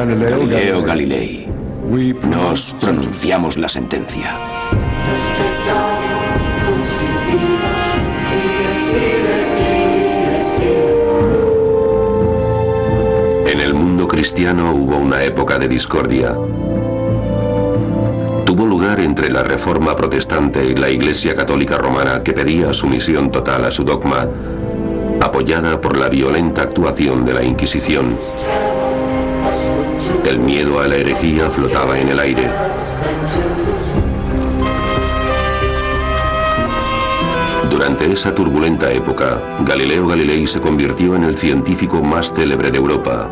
Galileo Galilei, nos pronunciamos la sentencia. En el mundo cristiano hubo una época de discordia. Tuvo lugar entre la Reforma protestante y la Iglesia Católica Romana, que pedía sumisión total a su dogma, apoyada por la violenta actuación de la Inquisición. El miedo a la herejía flotaba en el aire. Durante esa turbulenta época, Galileo Galilei se convirtió en el científico más célebre de Europa.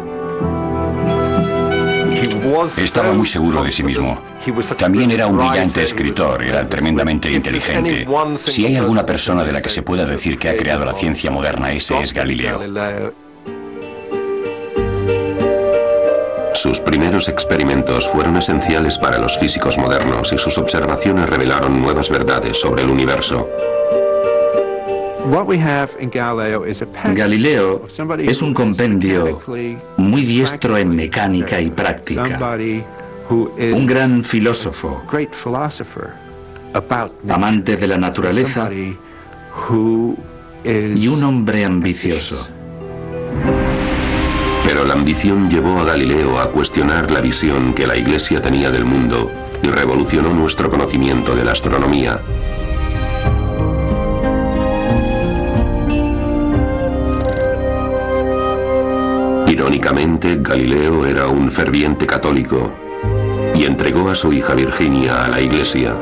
Estaba muy seguro de sí mismo. También era un brillante escritor, era tremendamente inteligente. Si hay alguna persona de la que se pueda decir que ha creado la ciencia moderna, ese es Galileo. Sus primeros experimentos fueron esenciales para los físicos modernos y sus observaciones revelaron nuevas verdades sobre el universo. Galileo es un compendio muy diestro en mecánica y práctica, un gran filósofo, amante de la naturaleza y un hombre ambicioso. Pero la ambición llevó a Galileo a cuestionar la visión que la Iglesia tenía del mundo y revolucionó nuestro conocimiento de la astronomía. Irónicamente, Galileo era un ferviente católico y entregó a su hija Virginia a la Iglesia.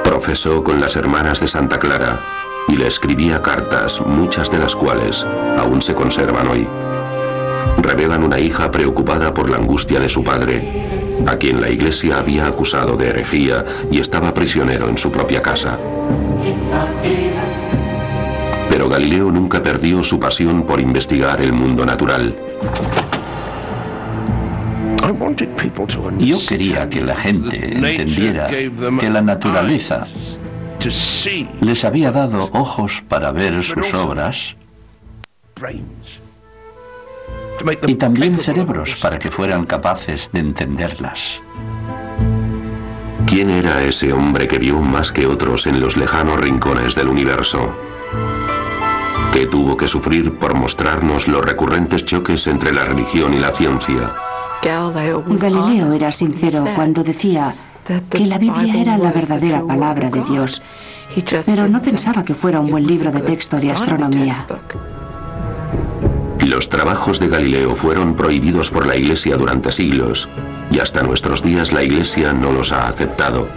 Profesó con las hermanas de Santa Clara y le escribía cartas, muchas de las cuales aún se conservan hoy. Revelan una hija preocupada por la angustia de su padre, a quien la Iglesia había acusado de herejía y estaba prisionero en su propia casa. Pero Galileo nunca perdió su pasión por investigar el mundo natural. Yo quería que la gente entendiera que la naturaleza les había dado ojos para ver sus obras y también cerebros para que fueran capaces de entenderlas. ¿Quién era ese hombre que vio más que otros en los lejanos rincones del universo? ¿Qué tuvo que sufrir por mostrarnos los recurrentes choques entre la religión y la ciencia? Galileo era sincero cuando decía que la Biblia era la verdadera palabra de Dios, pero no pensaba que fuera un buen libro de texto de astronomía. Los trabajos de Galileo fueron prohibidos por la Iglesia durante siglos, y hasta nuestros días la Iglesia no los ha aceptado.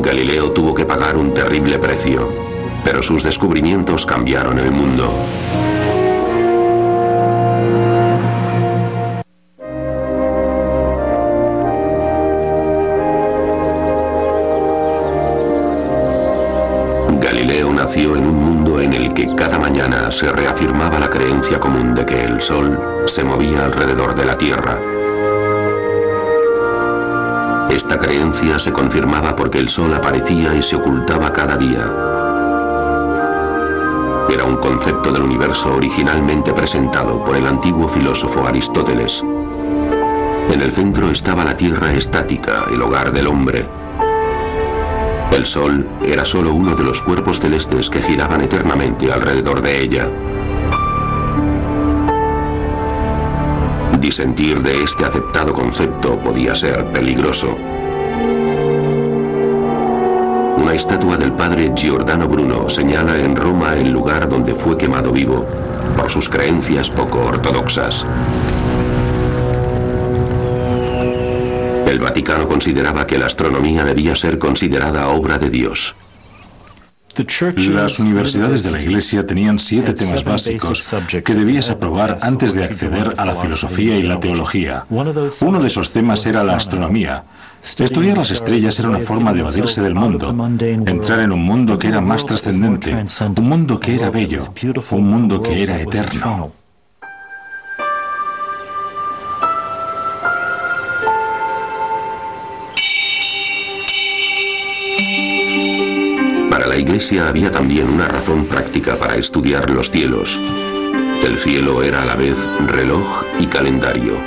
Galileo tuvo que pagar un terrible precio, pero sus descubrimientos cambiaron el mundo. Galileo nació en un mundo en el que cada mañana se reafirmaba la creencia común de que el Sol se movía alrededor de la Tierra. Esta creencia se confirmaba porque el Sol aparecía y se ocultaba cada día. Era un concepto del universo originalmente presentado por el antiguo filósofo Aristóteles. En el centro estaba la Tierra estática, el hogar del hombre. El Sol era solo uno de los cuerpos celestes que giraban eternamente alrededor de ella. Disentir de este aceptado concepto podía ser peligroso. Una estatua del padre Giordano Bruno señala en Roma el lugar donde fue quemado vivo, por sus creencias poco ortodoxas. El Vaticano consideraba que la astronomía debía ser considerada obra de Dios. Las universidades de la Iglesia tenían 7 temas básicos que debías aprobar antes de acceder a la filosofía y la teología. Uno de esos temas era la astronomía. Estudiar las estrellas era una forma de evadirse del mundo, entrar en un mundo que era más trascendente, un mundo que era bello, un mundo que era eterno. Para la Iglesia había también una razón práctica para estudiar los cielos. El cielo era a la vez reloj y calendario.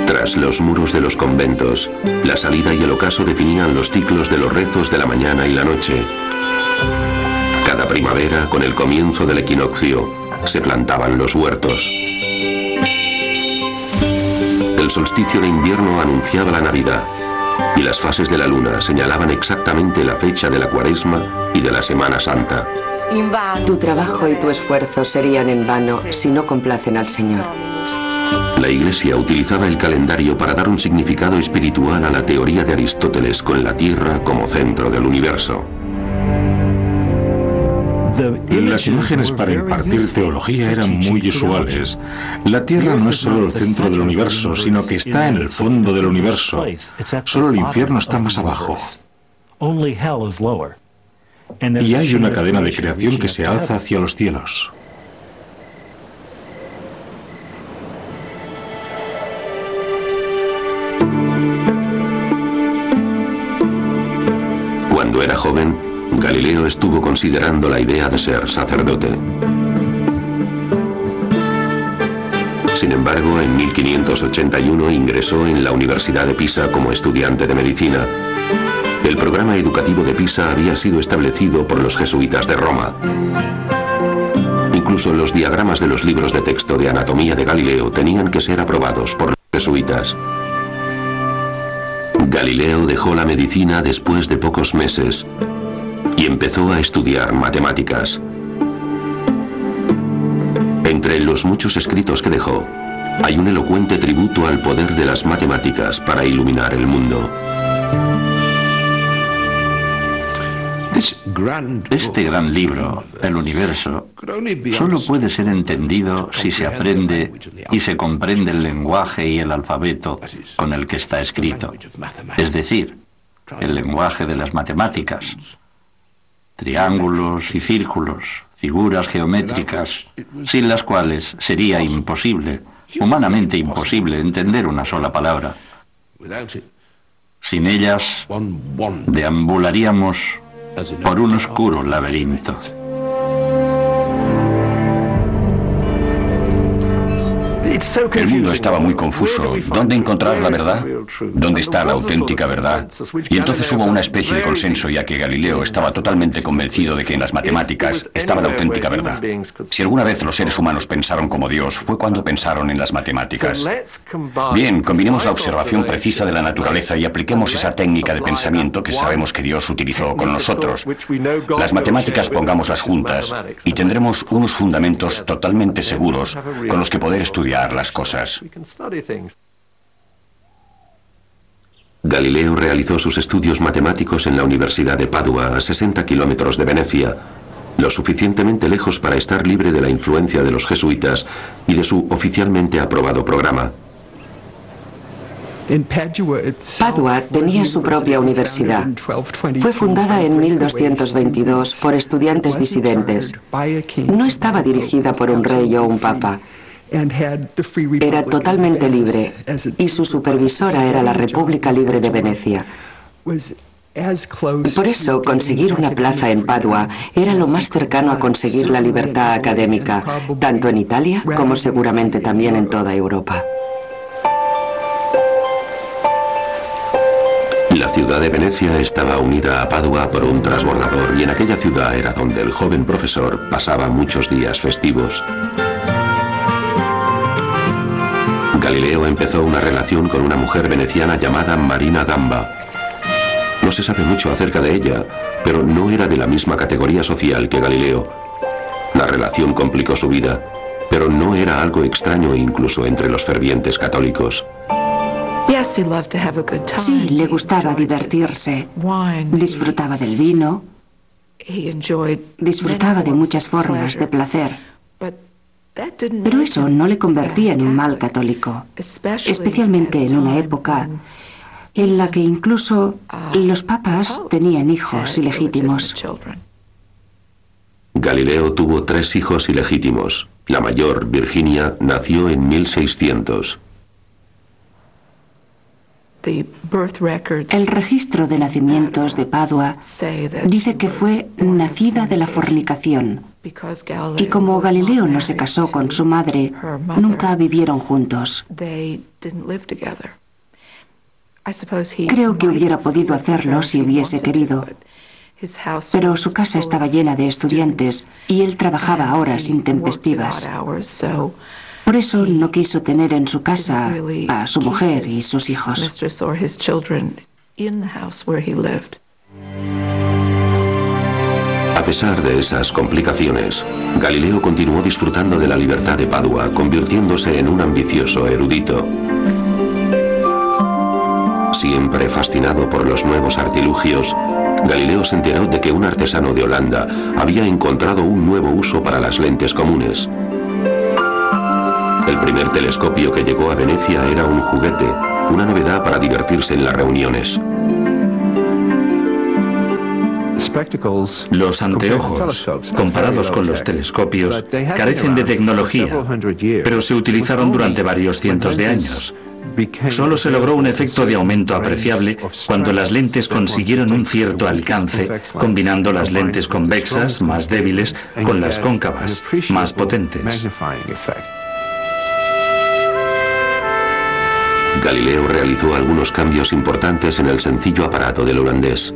Tras los muros de los conventos, la salida y el ocaso definían los ciclos de los rezos de la mañana y la noche. Cada primavera, con el comienzo del equinoccio, se plantaban los huertos. El solsticio de invierno anunciaba la Navidad, y las fases de la luna señalaban exactamente la fecha de la Cuaresma y de la Semana Santa. Tu trabajo y tu esfuerzo serían en vano si no complacen al Señor. La Iglesia utilizaba el calendario para dar un significado espiritual a la teoría de Aristóteles con la Tierra como centro del universo. Las imágenes para impartir teología eran muy usuales. La Tierra no es solo el centro del universo, sino que está en el fondo del universo. Solo el infierno está más abajo. Y hay una cadena de creación que se alza hacia los cielos. Cuando era joven, Galileo estuvo considerando la idea de ser sacerdote. Sin embargo, en 1581 ingresó en la Universidad de Pisa como estudiante de medicina. El programa educativo de Pisa había sido establecido por los jesuitas de Roma. Incluso los diagramas de los libros de texto de anatomía de Galileo tenían que ser aprobados por los jesuitas. Galileo dejó la medicina después de pocos meses y empezó a estudiar matemáticas. Entre los muchos escritos que dejó, hay un elocuente tributo al poder de las matemáticas para iluminar el mundo. Este gran libro, el universo, solo puede ser entendido si se aprende y se comprende el lenguaje y el alfabeto con el que está escrito, es decir, el lenguaje de las matemáticas, triángulos y círculos, figuras geométricas, sin las cuales sería imposible, humanamente imposible, entender una sola palabra. Sin ellas, deambularíamos por un oscuro laberinto. El mundo estaba muy confuso. ¿Dónde encontrar la verdad? ¿Dónde está la auténtica verdad? Y entonces hubo una especie de consenso, ya que Galileo estaba totalmente convencido de que en las matemáticas estaba la auténtica verdad. Si alguna vez los seres humanos pensaron como Dios, fue cuando pensaron en las matemáticas. Bien, combinemos la observación precisa de la naturaleza y apliquemos esa técnica de pensamiento que sabemos que Dios utilizó con nosotros. Las matemáticas pongámoslas juntas y tendremos unos fundamentos totalmente seguros con los que poder estudiar las cosas. Galileo realizó sus estudios matemáticos en la Universidad de Padua, a 60 kilómetros de Venecia, lo suficientemente lejos para estar libre de la influencia de los jesuitas y de su oficialmente aprobado programa. Padua tenía su propia universidad. Fue fundada en 1222 por estudiantes disidentes. No estaba dirigida por un rey o un papa. Era totalmente libre y su supervisora era la República Libre de Venecia. Por eso, conseguir una plaza en Padua era lo más cercano a conseguir la libertad académica, tanto en Italia como seguramente también en toda Europa. La ciudad de Venecia estaba unida a Padua por un transbordador y en aquella ciudad era donde el joven profesor pasaba muchos días festivos. Galileo empezó una relación con una mujer veneciana llamada Marina Gamba. No se sabe mucho acerca de ella, pero no era de la misma categoría social que Galileo. La relación complicó su vida, pero no era algo extraño incluso entre los fervientes católicos. Sí, le gustaba divertirse. Disfrutaba del vino. Disfrutaba de muchas formas de placer. Pero eso no le convertía en un mal católico, especialmente en una época en la que incluso los papas tenían hijos ilegítimos. Galileo tuvo 3 hijos ilegítimos. La mayor, Virginia, nació en 1600. El registro de nacimientos de Padua dice que fue nacida de la fornicación, y como Galileo no se casó con su madre, nunca vivieron juntos. Creo que hubiera podido hacerlo si hubiese querido, pero su casa estaba llena de estudiantes y él trabajaba a horas intempestivas. Por eso no quiso tener en su casa a su mujer y sus hijos. A pesar de esas complicaciones, Galileo continuó disfrutando de la libertad de Padua, convirtiéndose en un ambicioso erudito. Siempre fascinado por los nuevos artilugios, Galileo se enteró de que un artesano de Holanda había encontrado un nuevo uso para las lentes comunes. El primer telescopio que llegó a Venecia era un juguete, una novedad para divertirse en las reuniones. Los anteojos, comparados con los telescopios, carecen de tecnología, pero se utilizaron durante varios cientos de años. Solo se logró un efecto de aumento apreciable cuando las lentes consiguieron un cierto alcance, combinando las lentes convexas, más débiles, con las cóncavas, más potentes. Galileo realizó algunos cambios importantes en el sencillo aparato del holandés.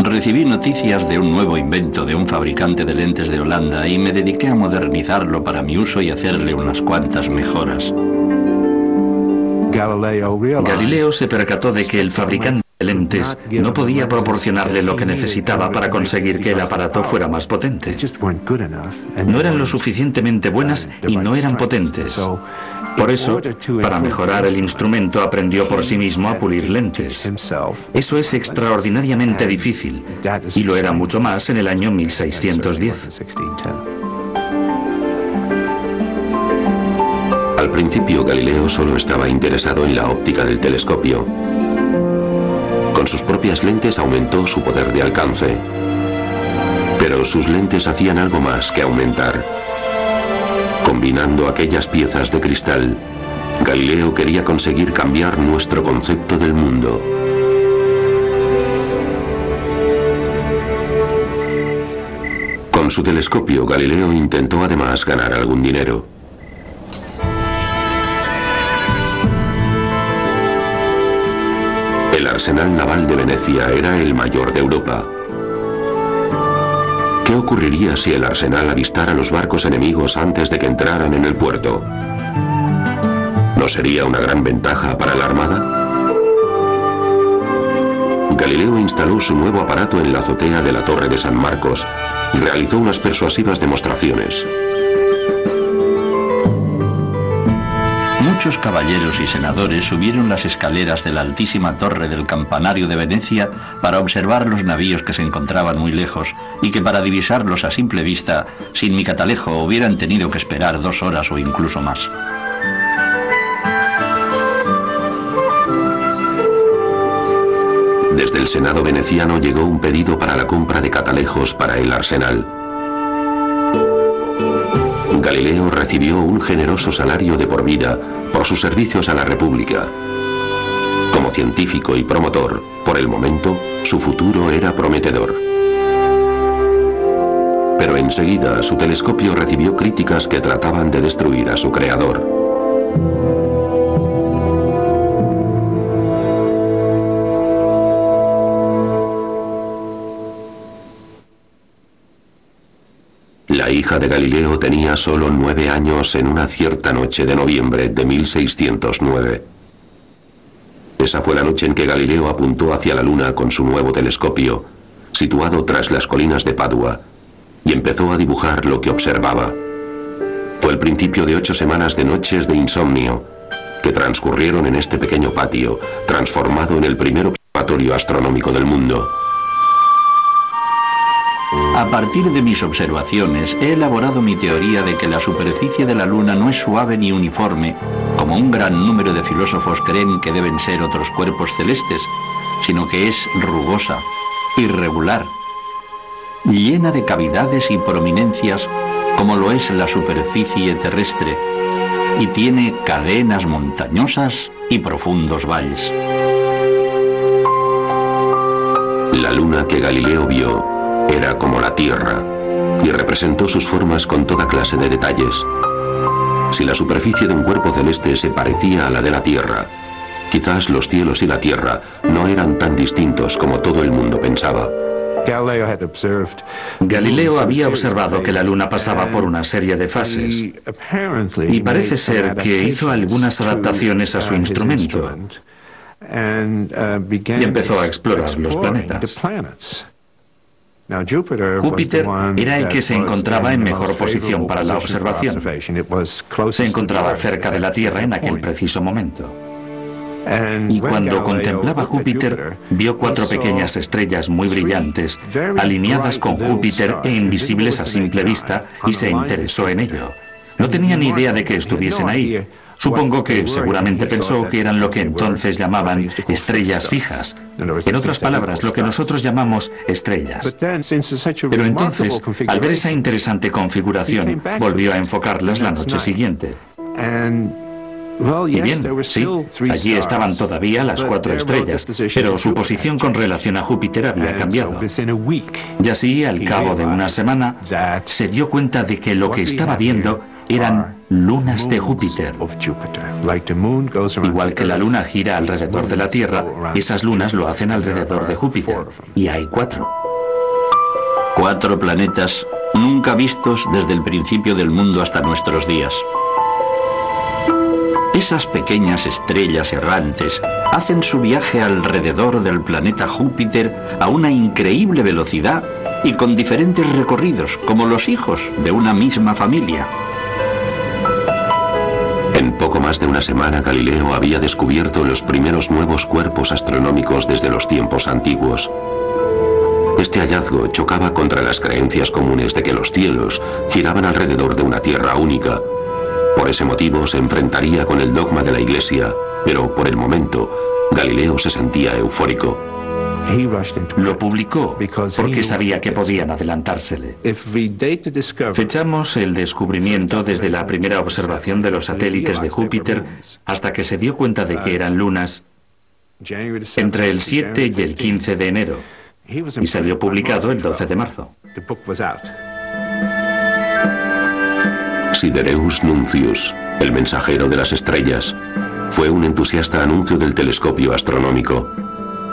Recibí noticias de un nuevo invento de un fabricante de lentes de Holanda y me dediqué a modernizarlo para mi uso y hacerle unas cuantas mejoras. Galileo se percató de que el fabricante de lentes no podía proporcionarle lo que necesitaba para conseguir que el aparato fuera más potente. No eran lo suficientemente buenas y no eran potentes. Por eso, para mejorar el instrumento, aprendió por sí mismo a pulir lentes. Eso es extraordinariamente difícil, y lo era mucho más en el año 1610. Al principio, Galileo solo estaba interesado en la óptica del telescopio. Con sus propias lentes aumentó su poder de alcance. Pero sus lentes hacían algo más que aumentar. Combinando aquellas piezas de cristal, Galileo quería conseguir cambiar nuestro concepto del mundo. Con su telescopio, Galileo intentó además ganar algún dinero. El arsenal naval de Venecia era el mayor de Europa. ¿Qué ocurriría si el arsenal avistara los barcos enemigos antes de que entraran en el puerto? ¿No sería una gran ventaja para la armada? Galileo instaló su nuevo aparato en la azotea de la Torre de San Marcos y realizó unas persuasivas demostraciones. Muchos caballeros y senadores subieron las escaleras de la altísima torre del campanario de Venecia para observar los navíos que se encontraban muy lejos y que para divisarlos a simple vista, sin mi catalejo, hubieran tenido que esperar 2 horas o incluso más. Desde el Senado veneciano llegó un pedido para la compra de catalejos para el arsenal. Galileo recibió un generoso salario de por vida por sus servicios a la República. Como científico y promotor, por el momento, su futuro era prometedor. Pero enseguida su telescopio recibió críticas que trataban de destruir a su creador. La hija de Galileo tenía solo 9 años en una cierta noche de noviembre de 1609. Esa fue la noche en que Galileo apuntó hacia la luna con su nuevo telescopio, situado tras las colinas de Padua, y empezó a dibujar lo que observaba. Fue el principio de 8 semanas de noches de insomnio, que transcurrieron en este pequeño patio, transformado en el primer observatorio astronómico del mundo. A partir de mis observaciones, he elaborado mi teoría de que la superficie de la Luna no es suave ni uniforme, como un gran número de filósofos creen que deben ser otros cuerpos celestes, sino que es rugosa, irregular, llena de cavidades y prominencias, como lo es la superficie terrestre, y tiene cadenas montañosas y profundos valles. La luna que Galileo vio era como la Tierra y representó sus formas con toda clase de detalles. Si la superficie de un cuerpo celeste se parecía a la de la Tierra, quizás los cielos y la Tierra no eran tan distintos como todo el mundo pensaba. Galileo había observado que la luna pasaba por una serie de fases y parece ser que hizo algunas adaptaciones a su instrumento y empezó a explorar los planetas. Júpiter era el que se encontraba en mejor posición para la observación. Se encontraba cerca de la Tierra en aquel preciso momento. Y cuando contemplaba Júpiter, vio 4 pequeñas estrellas muy brillantes, alineadas con Júpiter e invisibles a simple vista, y se interesó en ello. No tenía ni idea de que estuviesen ahí. Supongo que seguramente pensó que eran lo que entonces llamaban estrellas fijas. En otras palabras, lo que nosotros llamamos estrellas. Pero entonces, al ver esa interesante configuración, volvió a enfocarlas la noche siguiente. Y bien, sí, allí estaban todavía las 4 estrellas, pero su posición con relación a Júpiter había cambiado. Y así, al cabo de una semana, se dio cuenta de que lo que estaba viendo eran lunas de Júpiter. Igual que la luna gira alrededor de la Tierra, esas lunas lo hacen alrededor de Júpiter. Y hay 4. 4 planetas nunca vistos desde el principio del mundo hasta nuestros días. Esas pequeñas estrellas errantes hacen su viaje alrededor del planeta Júpiter a una increíble velocidad y con diferentes recorridos, como los hijos de una misma familia. En poco más de una semana, Galileo había descubierto los primeros nuevos cuerpos astronómicos desde los tiempos antiguos. Este hallazgo chocaba contra las creencias comunes de que los cielos giraban alrededor de una Tierra única. Por ese motivo se enfrentaría con el dogma de la Iglesia, pero por el momento Galileo se sentía eufórico. Lo publicó porque sabía que podían adelantársele. Fechamos el descubrimiento desde la primera observación de los satélites de Júpiter hasta que se dio cuenta de que eran lunas entre el 7 y el 15 de enero y salió publicado el 12 de marzo. Sidereus Nuncius, el mensajero de las estrellas, fue un entusiasta anuncio del telescopio astronómico.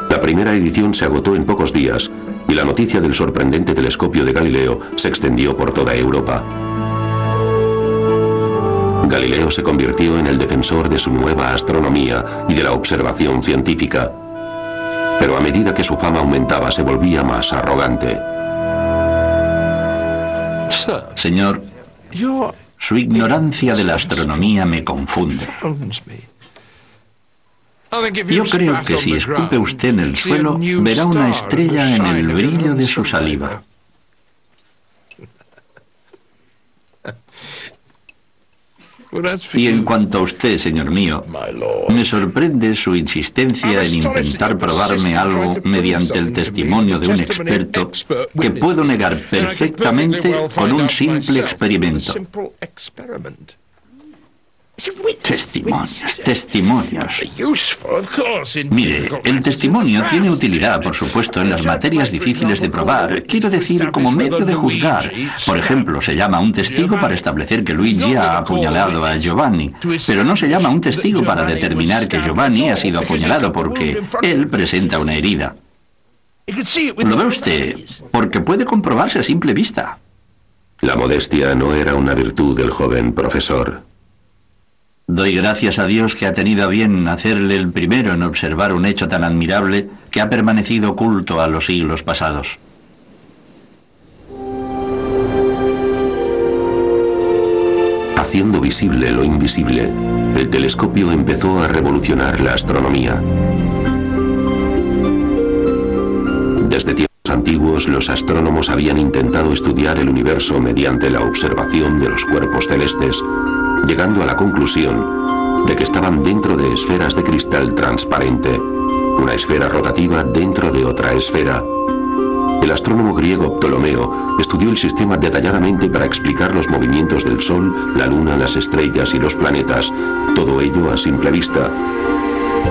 La primera edición se agotó en pocos días y la noticia del sorprendente telescopio de Galileo se extendió por toda Europa. Galileo se convirtió en el defensor de su nueva astronomía y de la observación científica. Pero a medida que su fama aumentaba, se volvía más arrogante. Señor, su ignorancia de la astronomía me confunde. Yo creo que si escupe usted en el suelo, verá una estrella en el brillo de su saliva. Y en cuanto a usted, señor mío, me sorprende su insistencia en intentar probarme algo mediante el testimonio de un experto que puedo negar perfectamente con un simple experimento. Testimonios. Mire, el testimonio tiene utilidad, por supuesto, en las materias difíciles de probar. Quiero decir, como medio de juzgar. Por ejemplo, se llama un testigo para establecer que Luigi ha apuñalado a Giovanni. Pero no se llama un testigo para determinar que Giovanni ha sido apuñalado porque él presenta una herida. ¿Lo ve usted? Porque puede comprobarse a simple vista. La modestia no era una virtud del joven profesor. Doy gracias a Dios que ha tenido a bien hacerle el primero en observar un hecho tan admirable que ha permanecido oculto a los siglos pasados. Haciendo visible lo invisible, el telescopio empezó a revolucionar la astronomía. Desde tiempos antiguos, los astrónomos habían intentado estudiar el universo mediante la observación de los cuerpos celestes, llegando a la conclusión de que estaban dentro de esferas de cristal transparente, una esfera rotativa dentro de otra esfera. El astrónomo griego Ptolomeo estudió el sistema detalladamente para explicar los movimientos del Sol, la Luna, las estrellas y los planetas, todo ello a simple vista.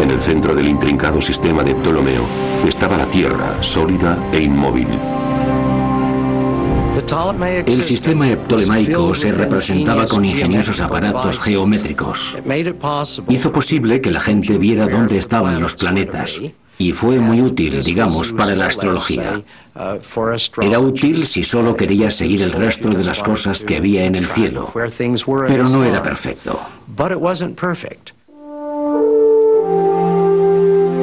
En el centro del intrincado sistema de Ptolomeo estaba la Tierra, sólida e inmóvil. El sistema ptolemaico se representaba con ingeniosos aparatos geométricos. Hizo posible que la gente viera dónde estaban los planetas, y fue muy útil, digamos, para la astrología. Era útil si solo querías seguir el rastro de las cosas que había en el cielo, pero no era perfecto.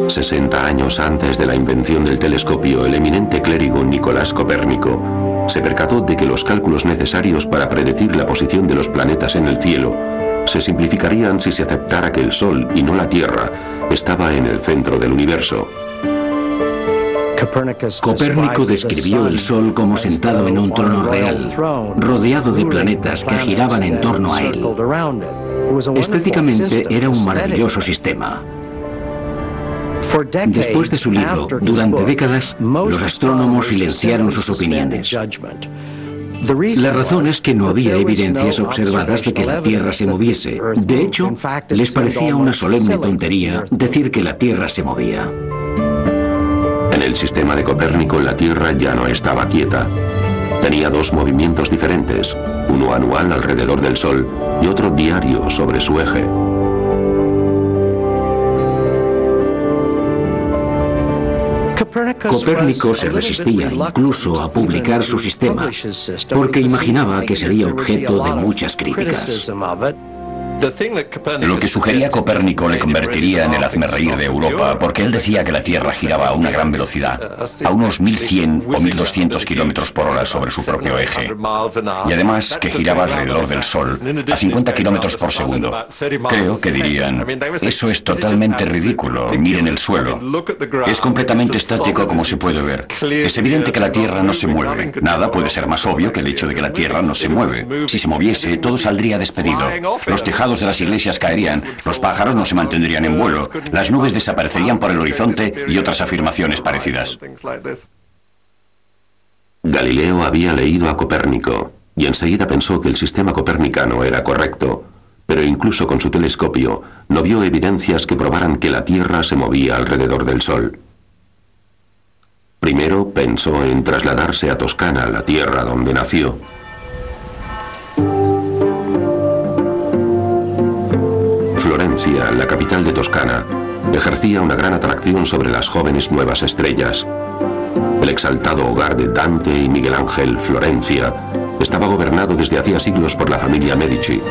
60 años antes de la invención del telescopio, el eminente clérigo Nicolás Copérnico se percató de que los cálculos necesarios para predecir la posición de los planetas en el cielo se simplificarían si se aceptara que el Sol, y no la Tierra, estaba en el centro del universo. Copérnico describió el Sol como sentado en un trono real, rodeado de planetas que giraban en torno a él. Estéticamente era un maravilloso sistema. Después de su libro, durante décadas, los astrónomos silenciaron sus opiniones. La razón es que no había evidencias observadas de que la Tierra se moviese. De hecho, les parecía una solemne tontería decir que la Tierra se movía. En el sistema de Copérnico, la Tierra ya no estaba quieta. Tenía dos movimientos diferentes, uno anual alrededor del Sol y otro diario sobre su eje. Copérnico se resistía incluso a publicar su sistema, porque imaginaba que sería objeto de muchas críticas. Lo que sugería Copérnico le convertiría en el hazmerreír de Europa, porque él decía que la Tierra giraba a una gran velocidad, a unos 1100 o 1200 kilómetros por hora sobre su propio eje, y además que giraba alrededor del Sol a 50 kilómetros por segundo. Creo que dirían: eso es totalmente ridículo, miren el suelo. Es completamente estático, como se puede ver. Es evidente que la Tierra no se mueve. Nada puede ser más obvio que el hecho de que la Tierra no se mueve. Si se moviese, todo saldría despedido. Los tejados de las iglesias caerían, los pájaros no se mantendrían en vuelo, las nubes desaparecerían por el horizonte y otras afirmaciones parecidas. Galileo había leído a Copérnico y enseguida pensó que el sistema copernicano era correcto, pero incluso con su telescopio no vio evidencias que probaran que la Tierra se movía alrededor del Sol. Primero pensó en trasladarse a Toscana, la tierra donde nació. Florencia, la capital de Toscana, ejercía una gran atracción sobre las jóvenes nuevas estrellas. El exaltado hogar de Dante y Miguel Ángel, Florencia, estaba gobernado desde hacía siglos por la familia Medici.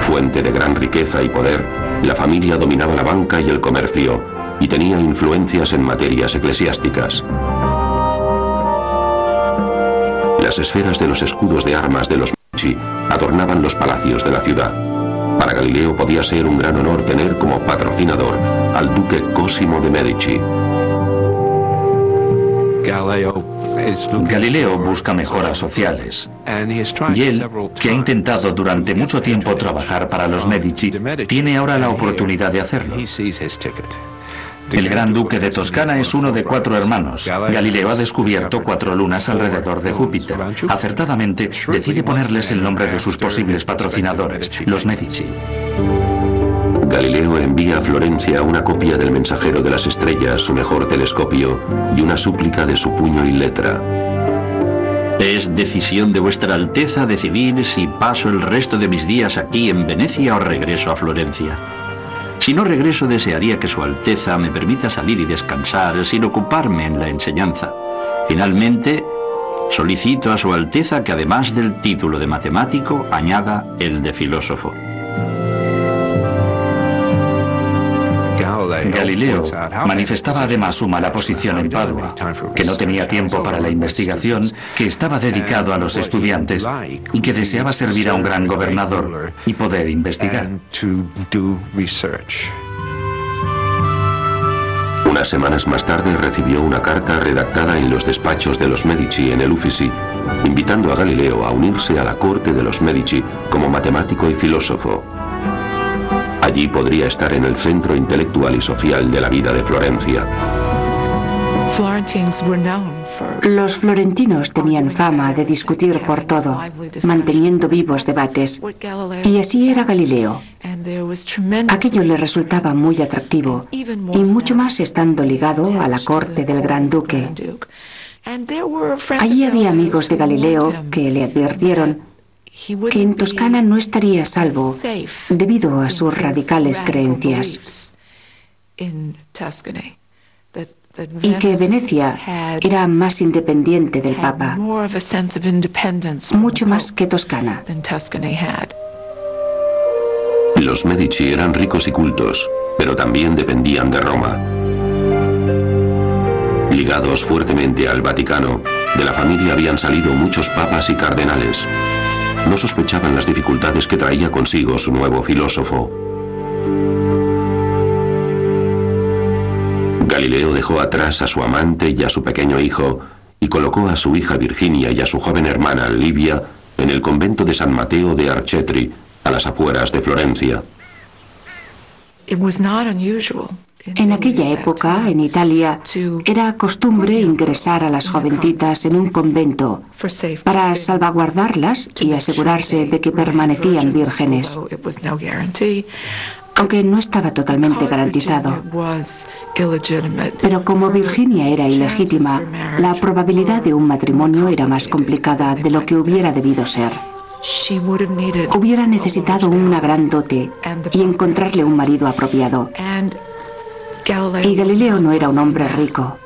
Fuente de gran riqueza y poder, la familia dominaba la banca y el comercio y tenía influencias en materias eclesiásticas. Las esferas de los escudos de armas de los Medici adornaban los palacios de la ciudad. Para Galileo podía ser un gran honor tener como patrocinador al duque Cosimo de Medici. Galileo busca mejoras sociales, y él, que ha intentado durante mucho tiempo trabajar para los Medici, tiene ahora la oportunidad de hacerlo. El gran duque de Toscana es uno de 4 hermanos. Galileo ha descubierto 4 lunas alrededor de Júpiter. Acertadamente, decide ponerles el nombre de sus posibles patrocinadores, los Medici. Galileo envía a Florencia una copia del Mensajero de las Estrellas, su mejor telescopio, y una súplica de su puño y letra. Es decisión de vuestra Alteza decidir si paso el resto de mis días aquí en Venecia o regreso a Florencia. Si no regreso, desearía que Su Alteza me permita salir y descansar sin ocuparme en la enseñanza. Finalmente, solicito a Su Alteza que además del título de matemático, añada el de filósofo. Galileo manifestaba además su mala posición en Padua, que no tenía tiempo para la investigación, que estaba dedicado a los estudiantes y que deseaba servir a un gran gobernador y poder investigar. Unas semanas más tarde recibió una carta redactada en los despachos de los Medici en el Uffizi, invitando a Galileo a unirse a la corte de los Medici como matemático y filósofo. Allí podría estar en el centro intelectual y social de la vida de Florencia. Los florentinos tenían fama de discutir por todo, manteniendo vivos debates, y así era Galileo. Aquello le resultaba muy atractivo, y mucho más estando ligado a la corte del gran duque. Allí había amigos de Galileo que le advirtieron que en Toscana no estaría a salvo debido a sus radicales creencias, y que Venecia era más independiente del Papa, mucho más que Toscana. Los Medici eran ricos y cultos, pero también dependían de Roma. Ligados fuertemente al Vaticano, de la familia habían salido muchos papas y cardenales. No sospechaban las dificultades que traía consigo su nuevo filósofo. Galileo dejó atrás a su amante y a su pequeño hijo y colocó a su hija Virginia y a su joven hermana Livia en el convento de San Mateo de Arcetri, a las afueras de Florencia. En aquella época, en Italia, era costumbre ingresar a las jovencitas en un convento para salvaguardarlas y asegurarse de que permanecían vírgenes, aunque no estaba totalmente garantizado. Pero como Virginia era ilegítima, la probabilidad de un matrimonio era más complicada de lo que hubiera debido ser. Hubiera necesitado una gran dote y encontrarle un marido apropiado. Y Galileo no era un hombre rico.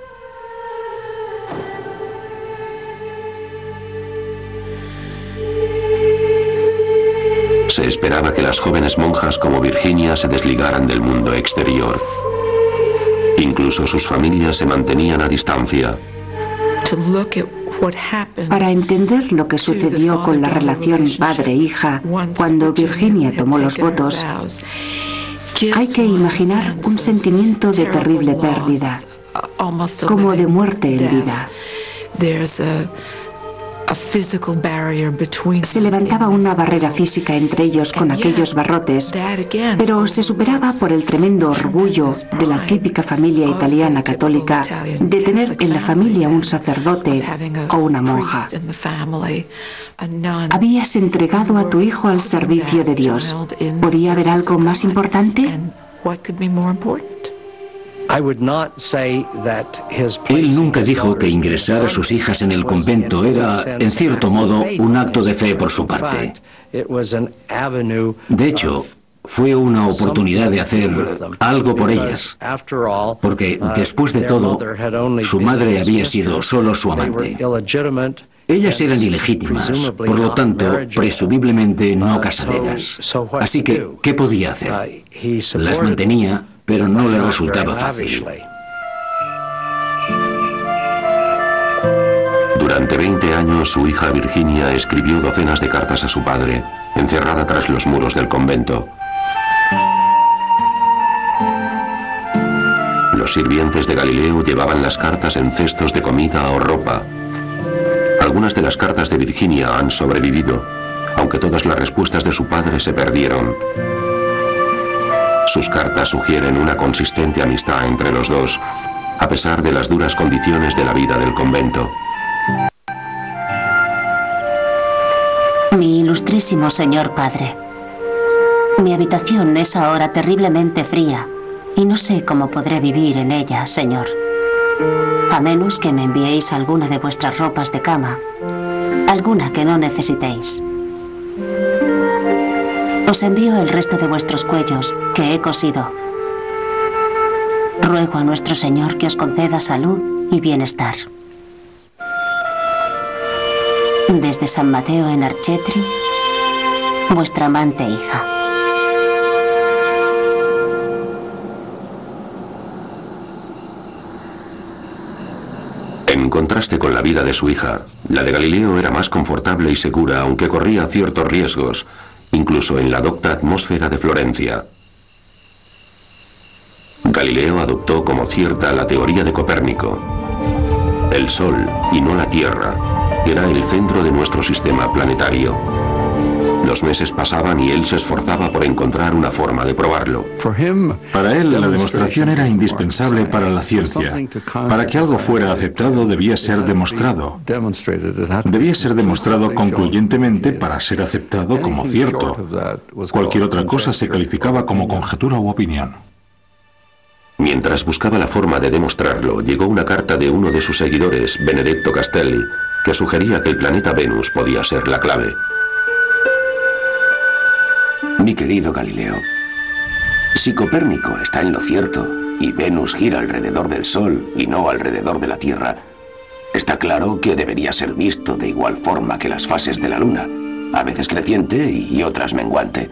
Se esperaba que las jóvenes monjas como Virginia se desligaran del mundo exterior. Incluso sus familias se mantenían a distancia. Para entender lo que sucedió con la relación padre-hija cuando Virginia tomó los votos, hay que imaginar un sentimiento de terrible pérdida, como de muerte en vida. Se levantaba una barrera física entre ellos con aquellos barrotes, pero se superaba por el tremendo orgullo de la típica familia italiana católica de tener en la familia un sacerdote o una monja. Habías entregado a tu hijo al servicio de Dios. ¿Podía haber algo más importante? Él nunca dijo que ingresar a sus hijas en el convento era, en cierto modo, un acto de fe por su parte. De hecho, fue una oportunidad de hacer algo por ellas, porque, después de todo, su madre había sido solo su amante. Ellas eran ilegítimas, por lo tanto, presumiblemente no casaderas. Así que, ¿qué podía hacer? Las mantenía, pero no le resultaba fácil. Durante 20 años su hija Virginia escribió docenas de cartas a su padre, encerrada tras los muros del convento. Los sirvientes de Galileo llevaban las cartas en cestos de comida o ropa. Algunas de las cartas de Virginia han sobrevivido, aunque todas las respuestas de su padre se perdieron. Sus cartas sugieren una consistente amistad entre los dos, a pesar de las duras condiciones de la vida del convento. Mi ilustrísimo señor padre, mi habitación es ahora terriblemente fría y no sé cómo podré vivir en ella, señor. A menos que me enviéis alguna de vuestras ropas de cama, alguna que no necesitéis. Os envío el resto de vuestros cuellos, que he cosido. Ruego a nuestro Señor que os conceda salud y bienestar. Desde San Mateo en Arcetri, vuestra amante hija. En contraste con la vida de su hija, la de Galileo era más confortable y segura, aunque corría ciertos riesgos, incluso en la docta atmósfera de Florencia. Galileo adoptó como cierta la teoría de Copérnico. El Sol, y no la Tierra, era el centro de nuestro sistema planetario. Los meses pasaban y él se esforzaba por encontrar una forma de probarlo. Para él, la demostración era indispensable para la ciencia. Para que algo fuera aceptado, debía ser demostrado. Debía ser demostrado concluyentemente para ser aceptado como cierto. Cualquier otra cosa se calificaba como conjetura u opinión. Mientras buscaba la forma de demostrarlo, llegó una carta de uno de sus seguidores, Benedetto Castelli, que sugería que el planeta Venus podía ser la clave. Mi querido Galileo, si Copérnico está en lo cierto y Venus gira alrededor del Sol y no alrededor de la Tierra, está claro que debería ser visto de igual forma que las fases de la Luna, a veces creciente y otras menguante.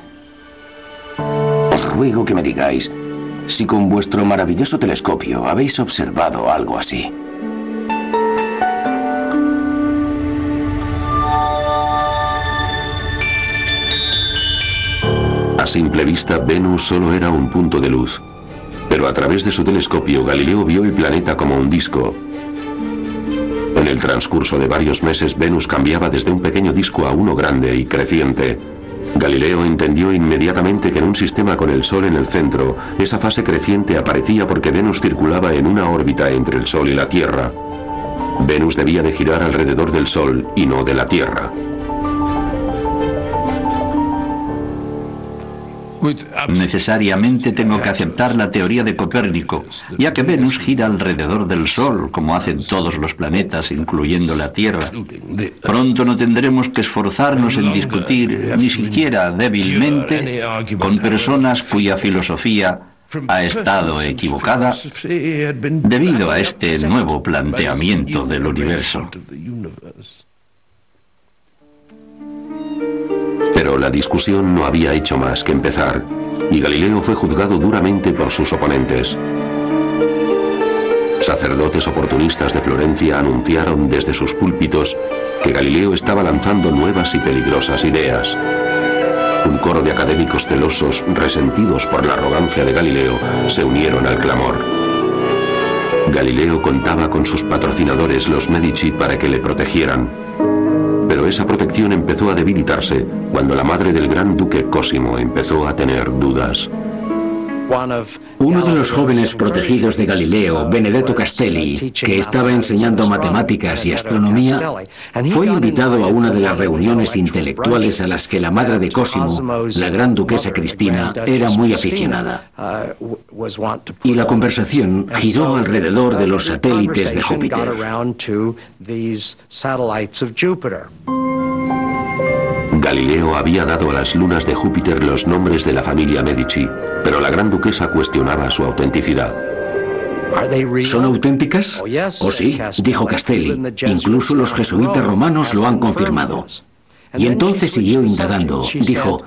Os ruego que me digáis si con vuestro maravilloso telescopio habéis observado algo así. A simple vista, Venus solo era un punto de luz. Pero a través de su telescopio, Galileo vio el planeta como un disco. En el transcurso de varios meses, Venus cambiaba desde un pequeño disco a uno grande y creciente. Galileo entendió inmediatamente que en un sistema con el Sol en el centro, esa fase creciente aparecía porque Venus circulaba en una órbita entre el Sol y la Tierra. Venus debía de girar alrededor del Sol y no de la Tierra. Necesariamente tengo que aceptar la teoría de Copérnico, ya que Venus gira alrededor del Sol, como hacen todos los planetas, incluyendo la Tierra. Pronto no tendremos que esforzarnos en discutir, ni siquiera débilmente, con personas cuya filosofía ha estado equivocada debido a este nuevo planteamiento del universo. Pero la discusión no había hecho más que empezar, y Galileo fue juzgado duramente por sus oponentes. Sacerdotes oportunistas de Florencia anunciaron desde sus púlpitos que Galileo estaba lanzando nuevas y peligrosas ideas. Un coro de académicos celosos, resentidos por la arrogancia de Galileo, se unieron al clamor. Galileo contaba con sus patrocinadores, los Medici, para que le protegieran. Pero esa protección empezó a debilitarse cuando la madre del gran duque Cosimo empezó a tener dudas. Uno de los jóvenes protegidos de Galileo, Benedetto Castelli, que estaba enseñando matemáticas y astronomía, fue invitado a una de las reuniones intelectuales a las que la madre de Cosimo, la gran duquesa Cristina, era muy aficionada. Y la conversación giró alrededor de los satélites de Júpiter. Galileo había dado a las lunas de Júpiter los nombres de la familia Medici, pero la gran duquesa cuestionaba su autenticidad. ¿Son auténticas? Oh sí, dijo Castelli. Incluso los jesuitas romanos lo han confirmado. Y entonces siguió indagando. Dijo,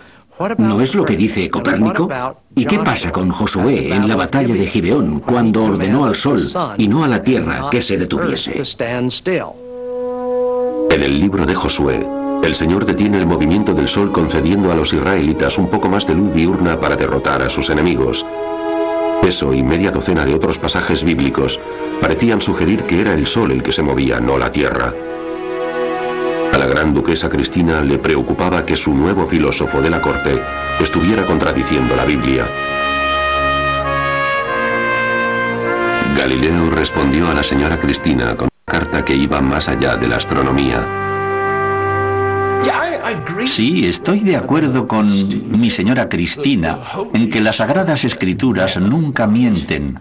¿no es lo que dice Copérnico? ¿Y qué pasa con Josué en la batalla de Gibeón cuando ordenó al sol y no a la tierra que se detuviese? En el libro de Josué, el Señor detiene el movimiento del sol concediendo a los israelitas un poco más de luz diurna para derrotar a sus enemigos. Eso y media docena de otros pasajes bíblicos parecían sugerir que era el sol el que se movía, no la tierra. A la gran duquesa Cristina le preocupaba que su nuevo filósofo de la corte estuviera contradiciendo la Biblia. Galileo respondió a la señora Cristina con una carta que iba más allá de la astronomía. Sí, estoy de acuerdo con mi señora Cristina en que las Sagradas Escrituras nunca mienten.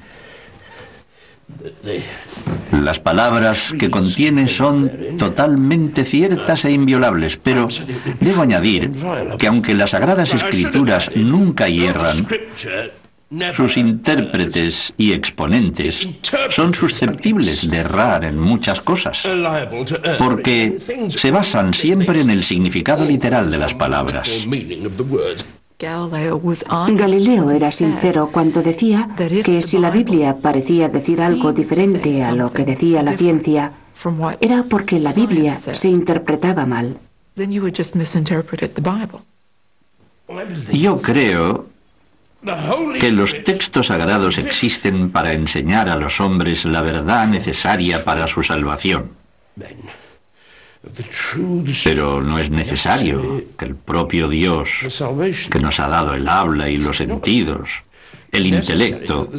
Las palabras que contiene son totalmente ciertas e inviolables, pero debo añadir que aunque las Sagradas Escrituras nunca hierran, sus intérpretes y exponentes son susceptibles de errar en muchas cosas, porque se basan siempre en el significado literal de las palabras. Galileo era sincero cuando decía que si la Biblia parecía decir algo diferente a lo que decía la ciencia, era porque la Biblia se interpretaba mal. Yo creo que los textos sagrados existen para enseñar a los hombres la verdad necesaria para su salvación. Pero no es necesario que el propio Dios, que nos ha dado el habla y los sentidos, el intelecto,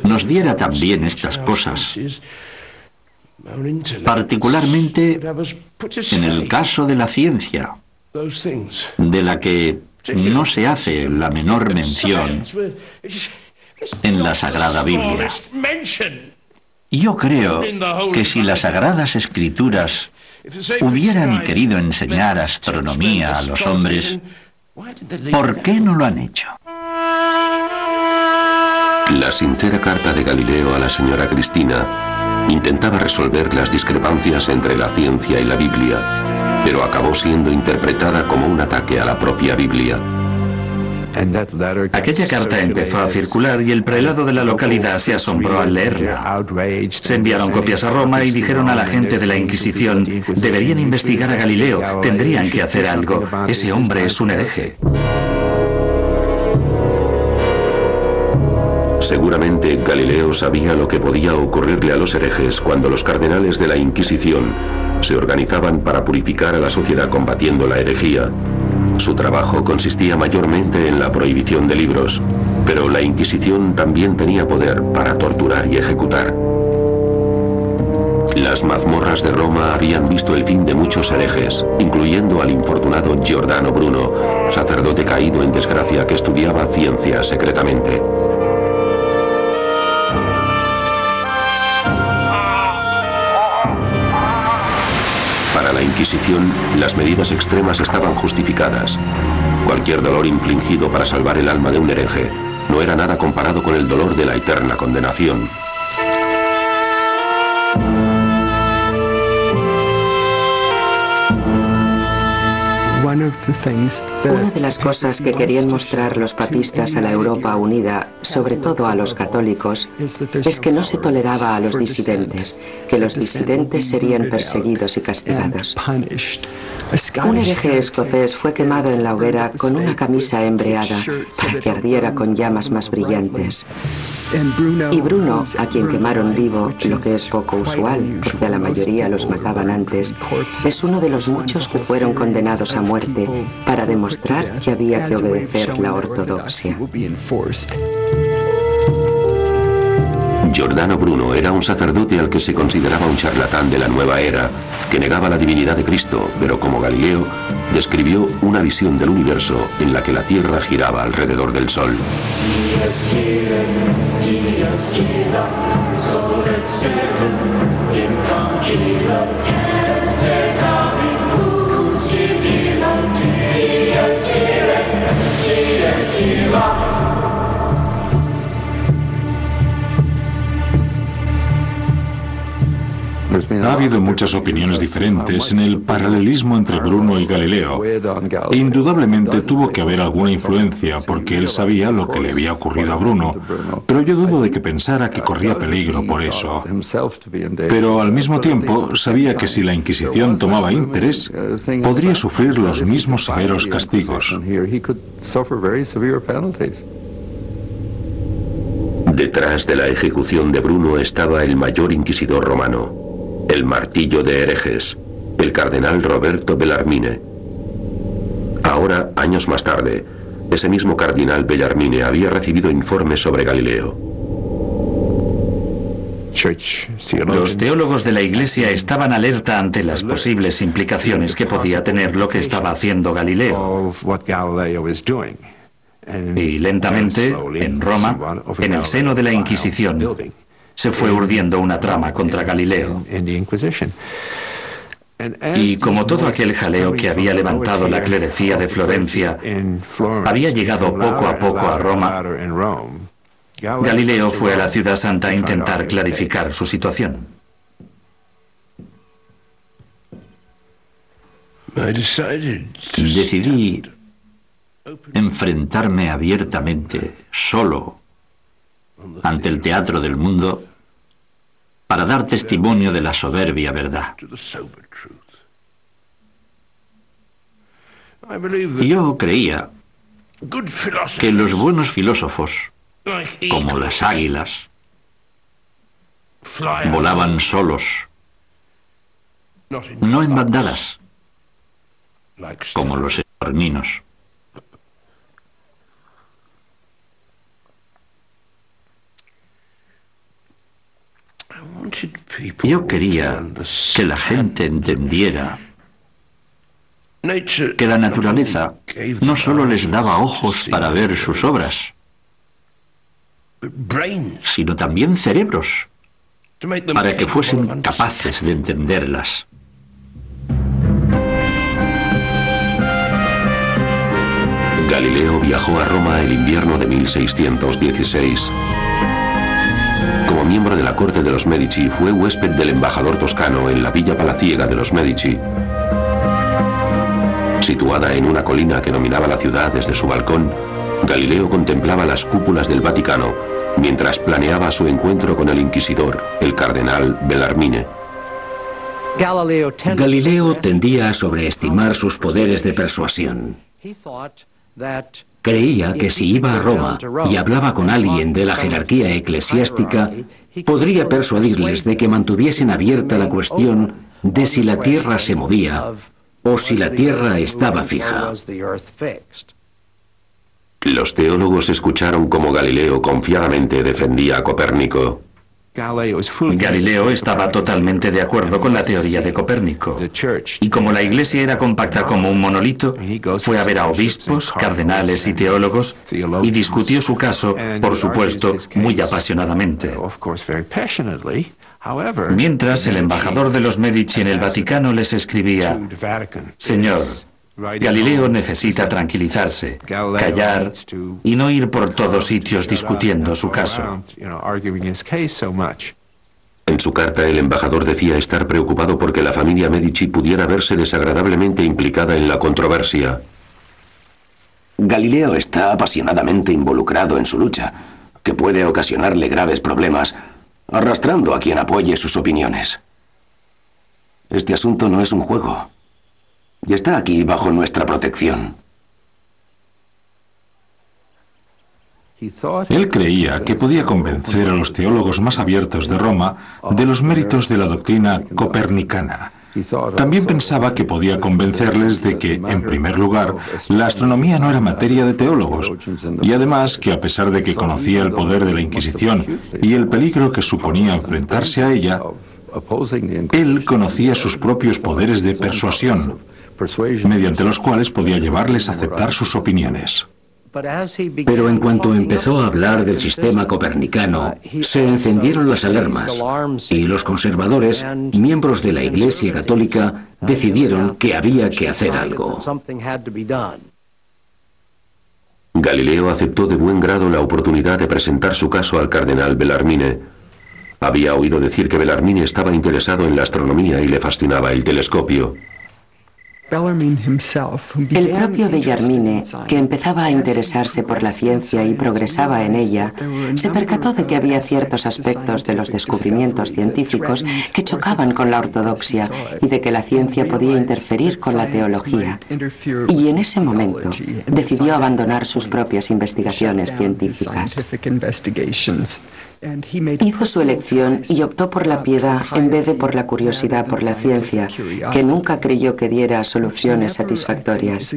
nos diera también estas cosas. Particularmente en el caso de la ciencia, de la que no se hace la menor mención en la Sagrada Biblia. Yo creo que si las Sagradas Escrituras hubieran querido enseñar astronomía a los hombres, ¿por qué no lo han hecho? La sincera carta de Galileo a la señora Cristina intentaba resolver las discrepancias entre la ciencia y la Biblia, pero acabó siendo interpretada como un ataque a la propia Biblia. Aquella carta empezó a circular y el prelado de la localidad se asombró al leerla. Se enviaron copias a Roma y dijeron a la gente de la Inquisición: deberían investigar a Galileo, tendrían que hacer algo. Ese hombre es un hereje. Seguramente Galileo sabía lo que podía ocurrirle a los herejes cuando los cardenales de la Inquisición se organizaban para purificar a la sociedad combatiendo la herejía. Su trabajo consistía mayormente en la prohibición de libros, pero la Inquisición también tenía poder para torturar y ejecutar. Las mazmorras de Roma habían visto el fin de muchos herejes, incluyendo al infortunado Giordano Bruno, sacerdote caído en desgracia que estudiaba ciencia secretamente. Para la Inquisición, las medidas extremas estaban justificadas. Cualquier dolor infligido para salvar el alma de un hereje no era nada comparado con el dolor de la eterna condenación. Una de las cosas que querían mostrar los papistas a la Europa unida, sobre todo a los católicos, es que no se toleraba a los disidentes, que los disidentes serían perseguidos y castigados. Un hereje escocés fue quemado en la hoguera con una camisa embreada para que ardiera con llamas más brillantes. Y Bruno, a quien quemaron vivo, lo que es poco usual, porque a la mayoría los mataban antes, es uno de los muchos que fueron condenados a muerte para demostrar que había que obedecer la ortodoxia. Giordano Bruno era un sacerdote al que se consideraba un charlatán de la nueva era, que negaba la divinidad de Cristo, pero como Galileo, describió una visión del universo en la que la Tierra giraba alrededor del Sol. Ha habido muchas opiniones diferentes en el paralelismo entre Bruno y Galileo. E indudablemente tuvo que haber alguna influencia porque él sabía lo que le había ocurrido a Bruno, pero yo dudo de que pensara que corría peligro por eso. Pero al mismo tiempo sabía que si la Inquisición tomaba interés, podría sufrir los mismos severos castigos. Detrás de la ejecución de Bruno estaba el mayor inquisidor romano, el martillo de herejes, el cardenal Roberto Bellarmine. Ahora, años más tarde, ese mismo cardenal Bellarmine había recibido informes sobre Galileo. Los teólogos de la Iglesia estaban alerta ante las posibles implicaciones que podía tener lo que estaba haciendo Galileo. Y lentamente, en Roma, en el seno de la Inquisición, se fue urdiendo una trama contra Galileo. Y como todo aquel jaleo que había levantado la clerecía de Florencia había llegado poco a poco a Roma, Galileo fue a la ciudad santa a intentar clarificar su situación. Decidí enfrentarme abiertamente, solo, ante el teatro del mundo, para dar testimonio de la soberbia verdad. Yo creía que los buenos filósofos, como las águilas, volaban solos no en bandadas, como los estorninos. Yo quería que la gente entendiera que la naturaleza no solo les daba ojos para ver sus obras, sino también cerebros, para que fuesen capaces de entenderlas. Galileo viajó a Roma el invierno de 1616. Como miembro de la corte de los Medici, fue huésped del embajador toscano en la villa palaciega de los Medici. Situada en una colina que dominaba la ciudad desde su balcón, Galileo contemplaba las cúpulas del Vaticano mientras planeaba su encuentro con el inquisidor, el cardenal Bellarmine. Galileo tendía a sobreestimar sus poderes de persuasión. Creía que si iba a Roma y hablaba con alguien de la jerarquía eclesiástica, podría persuadirles de que mantuviesen abierta la cuestión de si la tierra se movía o si la tierra estaba fija. Los teólogos escucharon cómo Galileo confiadamente defendía a Copérnico. Galileo estaba totalmente de acuerdo con la teoría de Copérnico. Y como la Iglesia era compacta como un monolito, fue a ver a obispos, cardenales y teólogos y discutió su caso, por supuesto, muy apasionadamente. Mientras, el embajador de los Medici en el Vaticano les escribía: Señor, Galileo necesita tranquilizarse, callar y no ir por todos sitios discutiendo su caso. En su carta, el embajador decía estar preocupado porque la familia Medici pudiera verse desagradablemente implicada en la controversia. Galileo está apasionadamente involucrado en su lucha, que puede ocasionarle graves problemas, arrastrando a quien apoye sus opiniones. Este asunto no es un juego. Y está aquí bajo nuestra protección. Él creía que podía convencer a los teólogos más abiertos de Roma de los méritos de la doctrina copernicana. También pensaba que podía convencerles de que, en primer lugar, la astronomía no era materia de teólogos, y además que a pesar de que conocía el poder de la Inquisición y el peligro que suponía enfrentarse a ella, él conocía sus propios poderes de persuasión, mediante los cuales podía llevarles a aceptar sus opiniones. Pero en cuanto empezó a hablar del sistema copernicano, se encendieron las alarmas y los conservadores, miembros de la Iglesia Católica, decidieron que había que hacer algo. Galileo aceptó de buen grado la oportunidad de presentar su caso al cardenal Bellarmine. Había oído decir que Bellarmine estaba interesado en la astronomía y le fascinaba el telescopio. El propio Bellarmine, que empezaba a interesarse por la ciencia y progresaba en ella, se percató de que había ciertos aspectos de los descubrimientos científicos que chocaban con la ortodoxia y de que la ciencia podía interferir con la teología. Y en ese momento decidió abandonar sus propias investigaciones científicas. Hizo su elección y optó por la piedad en vez de por la curiosidad por la ciencia, que nunca creyó que diera soluciones satisfactorias.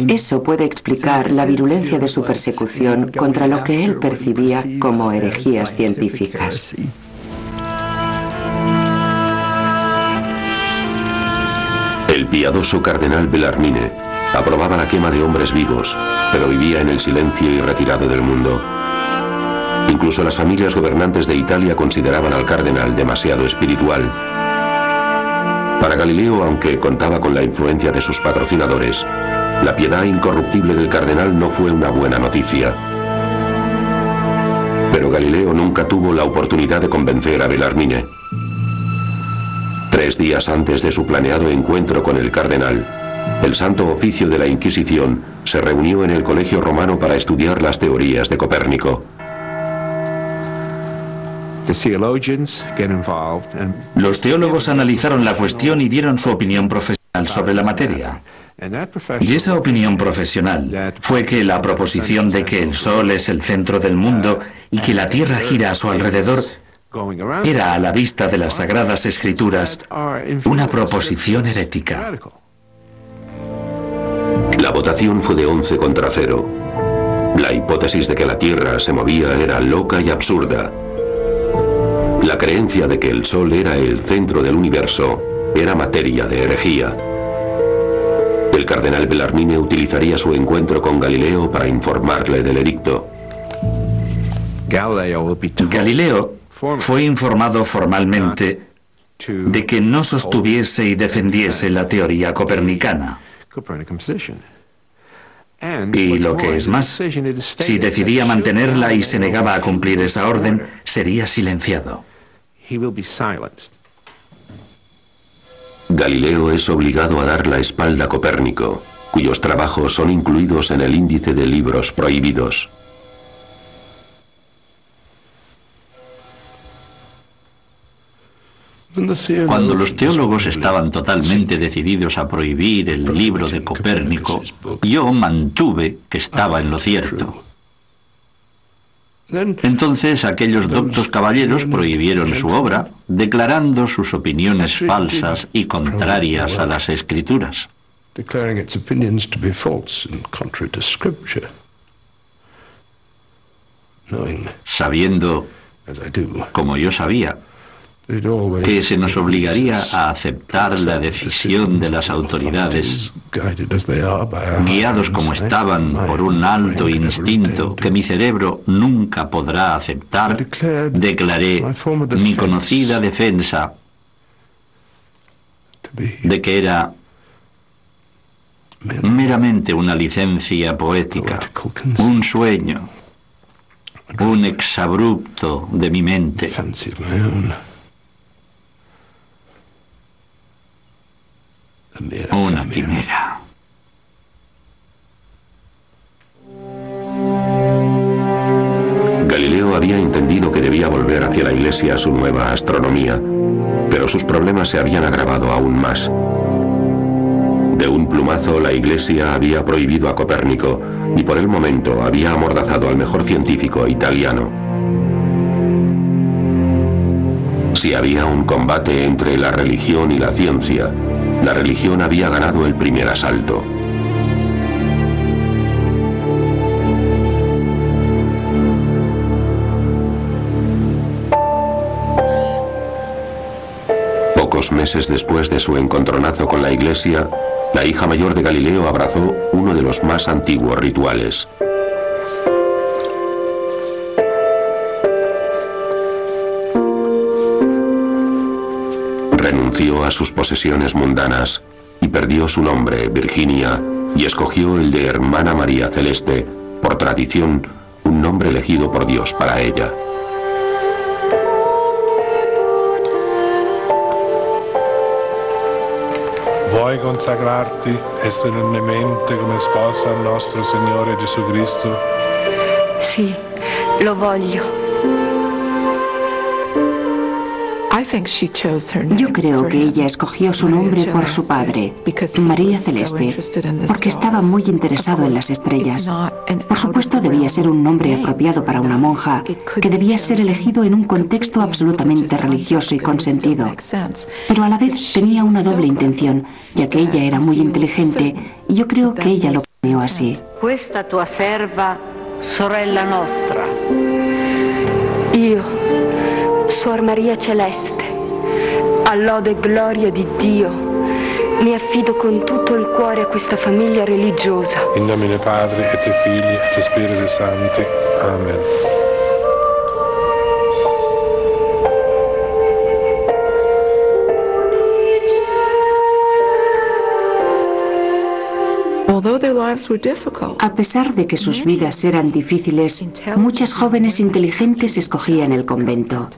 Eso puede explicar la virulencia de su persecución contra lo que él percibía como herejías científicas. El piadoso cardenal Bellarmine aprobaba la quema de hombres vivos, pero vivía en el silencio y retirado del mundo. Incluso las familias gobernantes de Italia consideraban al cardenal demasiado espiritual. Para Galileo, aunque contaba con la influencia de sus patrocinadores, la piedad incorruptible del cardenal no fue una buena noticia. Pero Galileo nunca tuvo la oportunidad de convencer a Bellarmine. 3 días antes de su planeado encuentro con el cardenal, el Santo Oficio de la Inquisición se reunió en el Colegio Romano para estudiar las teorías de Copérnico. Los teólogos analizaron la cuestión y dieron su opinión profesional sobre la materia. Y esa opinión profesional fue que la proposición de que el Sol es el centro del mundo y que la Tierra gira a su alrededor era a la vista de las Sagradas Escrituras una proposición herética. La votación fue de 11 contra 0. La hipótesis de que la Tierra se movía era loca y absurda. La creencia de que el Sol era el centro del universo era materia de herejía. El cardenal Bellarmine utilizaría su encuentro con Galileo para informarle del edicto. Galileo fue informado formalmente de que no sostuviese y defendiese la teoría copernicana. Y lo que es más, si decidía mantenerla y se negaba a cumplir esa orden, sería silenciado. Galileo es obligado a dar la espalda a Copérnico, cuyos trabajos son incluidos en el índice de libros prohibidos. Cuando los teólogos estaban totalmente decididos a prohibir el libro de Copérnico, yo mantuve que estaba en lo cierto. Entonces aquellos doctos caballeros prohibieron su obra, declarando sus opiniones falsas y contrarias a las Escrituras. Sabiendo, como yo sabía, que se nos obligaría a aceptar la decisión de las autoridades, guiados como estaban por un alto instinto que mi cerebro nunca podrá aceptar, declaré mi conocida defensa de que era meramente una licencia poética, un sueño, un exabrupto de mi mente. Una quimera. Galileo había entendido que debía volver hacia la Iglesia a su nueva astronomía, pero sus problemas se habían agravado aún más. De un plumazo, la Iglesia había prohibido a Copérnico y por el momento había amordazado al mejor científico italiano. Si había un combate entre la religión y la ciencia, la religión había ganado el primer asalto. Pocos meses después de su encontronazo con la Iglesia, la hija mayor de Galileo abrazó uno de los más antiguos rituales. Renunció a sus posesiones mundanas y perdió su nombre, Virginia, y escogió el de Hermana María Celeste, por tradición, un nombre elegido por Dios para ella. Vuoi consacrarti e solennemente come sposa al nostro Signore Gesù Cristo? Sì, lo voglio. Yo creo que ella escogió su nombre por su padre, María Celeste, porque estaba muy interesado en las estrellas. Por supuesto, debía ser un nombre apropiado para una monja, que debía ser elegido en un contexto absolutamente religioso y consentido. Pero a la vez tenía una doble intención, ya que ella era muy inteligente, y yo creo que ella lo planeó así. Questa tua serva, sorella nostra. Io, Suor Maria Celeste, a lode e gloria di Dio, mi affido con tutto il cuore a questa famiglia religiosa. In nomine Padre et Filii et Spiritus Sancti. Amen. A pesar de que sus vidas eran difíciles, muchas jóvenes inteligentes escogían el convento,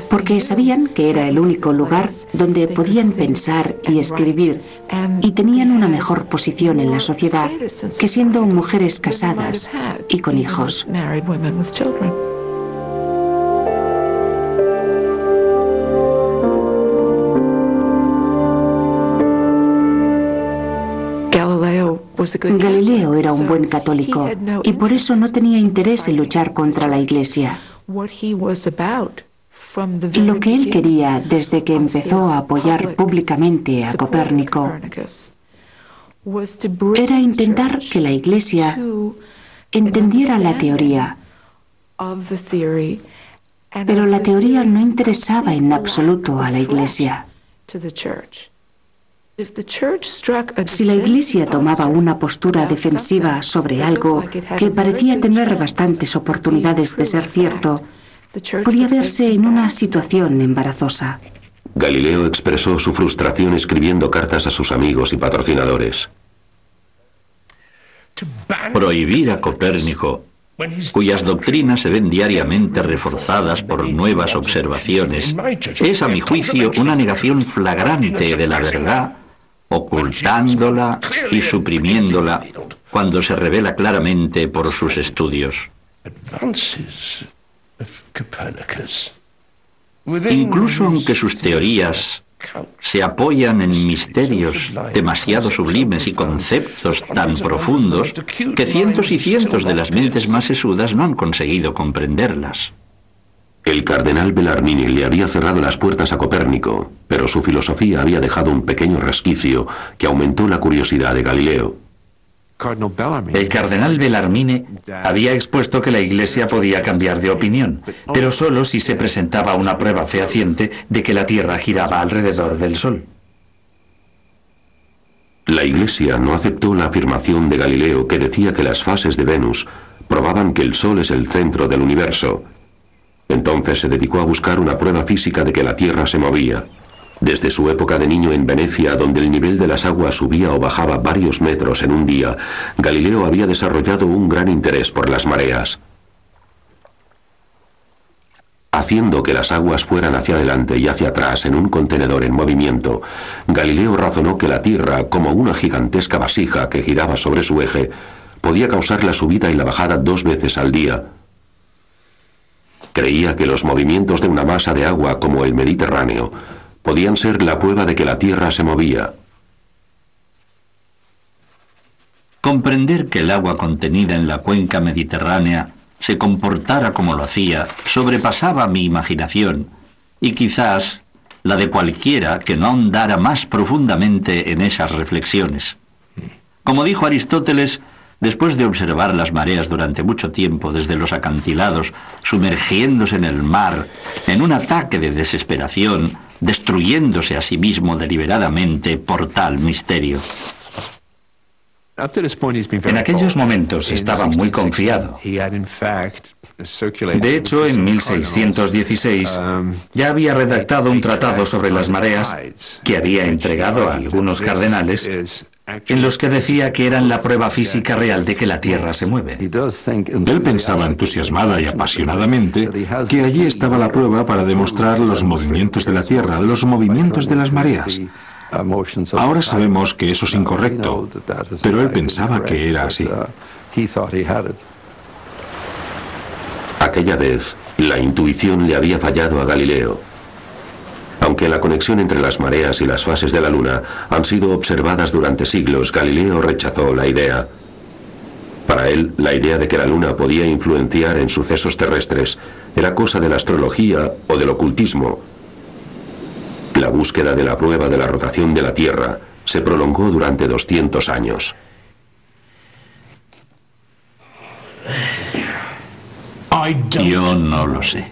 porque sabían que era el único lugar donde podían pensar y escribir, y tenían una mejor posición en la sociedad que siendo mujeres casadas y con hijos. Galileo era un buen católico y por eso no tenía interés en luchar contra la Iglesia. Lo que él quería desde que empezó a apoyar públicamente a Copérnico era intentar que la Iglesia entendiera la teoría, pero la teoría no interesaba en absoluto a la Iglesia. Si la Iglesia tomaba una postura defensiva sobre algo que parecía tener bastantes oportunidades de ser cierto, podía verse en una situación embarazosa. Galileo expresó su frustración escribiendo cartas a sus amigos y patrocinadores. Prohibir a Copérnico, cuyas doctrinas se ven diariamente reforzadas por nuevas observaciones, es a mi juicio una negación flagrante de la verdad, ocultándola y suprimiéndola cuando se revela claramente por sus estudios. Incluso aunque sus teorías se apoyan en misterios demasiado sublimes y conceptos tan profundos que cientos y cientos de las mentes más sesudas no han conseguido comprenderlas. El cardenal Bellarmine le había cerrado las puertas a Copérnico, pero su filosofía había dejado un pequeño resquicio que aumentó la curiosidad de Galileo. El cardenal Bellarmine había expuesto que la Iglesia podía cambiar de opinión, pero solo si se presentaba una prueba fehaciente de que la Tierra giraba alrededor del Sol. La Iglesia no aceptó la afirmación de Galileo que decía que las fases de Venus probaban que el Sol es el centro del universo. Entonces se dedicó a buscar una prueba física de que la Tierra se movía. Desde su época de niño en Venecia, donde el nivel de las aguas subía o bajaba varios metros en un día, Galileo había desarrollado un gran interés por las mareas. Haciendo que las aguas fueran hacia adelante y hacia atrás en un contenedor en movimiento, Galileo razonó que la Tierra, como una gigantesca vasija que giraba sobre su eje, podía causar la subida y la bajada 2 veces al día. Creía que los movimientos de una masa de agua como el Mediterráneo podían ser la prueba de que la Tierra se movía. Comprender que el agua contenida en la cuenca mediterránea se comportara como lo hacía sobrepasaba mi imaginación y quizás la de cualquiera que no ahondara más profundamente en esas reflexiones. Como dijo Aristóteles, después de observar las mareas durante mucho tiempo desde los acantilados, sumergiéndose en el mar, en un ataque de desesperación, destruyéndose a sí mismo deliberadamente por tal misterio. En aquellos momentos estaba muy confiado. De hecho, en 1616 ya había redactado un tratado sobre las mareas que había entregado a algunos cardenales, en los que decía que eran la prueba física real de que la Tierra se mueve. Él pensaba entusiasmada y apasionadamente que allí estaba la prueba para demostrar los movimientos de la Tierra, los movimientos de las mareas. Ahora sabemos que eso es incorrecto, pero él pensaba que era así. Aquella vez, la intuición le había fallado a Galileo. Aunque la conexión entre las mareas y las fases de la Luna han sido observadas durante siglos, Galileo rechazó la idea. Para él, la idea de que la Luna podía influenciar en sucesos terrestres era cosa de la astrología o del ocultismo. La búsqueda de la prueba de la rotación de la Tierra se prolongó durante 200 años. Yo no lo sé.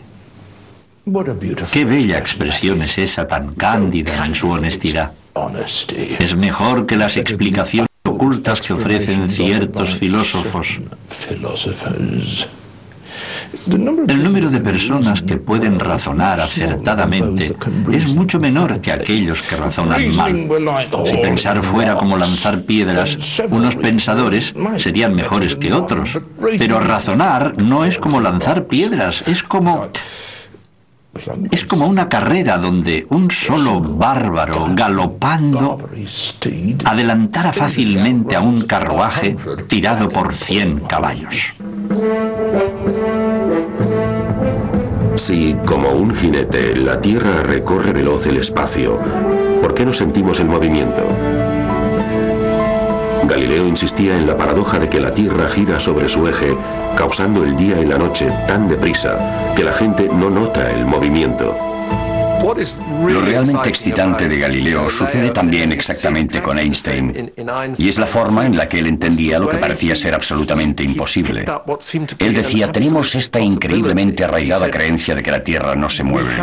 Qué bella expresión es esa tan cándida en su honestidad. Es mejor que las explicaciones ocultas que ofrecen ciertos filósofos. El número de personas que pueden razonar acertadamente es mucho menor que aquellos que razonan mal. Si pensar fuera como lanzar piedras, unos pensadores serían mejores que otros. Pero razonar no es como lanzar piedras, es como una carrera donde un solo bárbaro galopando adelantara fácilmente a un carruaje tirado por 100 caballos. Si, como un jinete, la Tierra recorre veloz el espacio, ¿por qué no sentimos el movimiento? Galileo insistía en la paradoja de que la Tierra gira sobre su eje, causando el día y la noche tan deprisa que la gente no nota el movimiento. Lo realmente excitante de Galileo sucede también exactamente con Einstein, y es la forma en la que él entendía lo que parecía ser absolutamente imposible. Él decía, tenemos esta increíblemente arraigada creencia de que la Tierra no se mueve.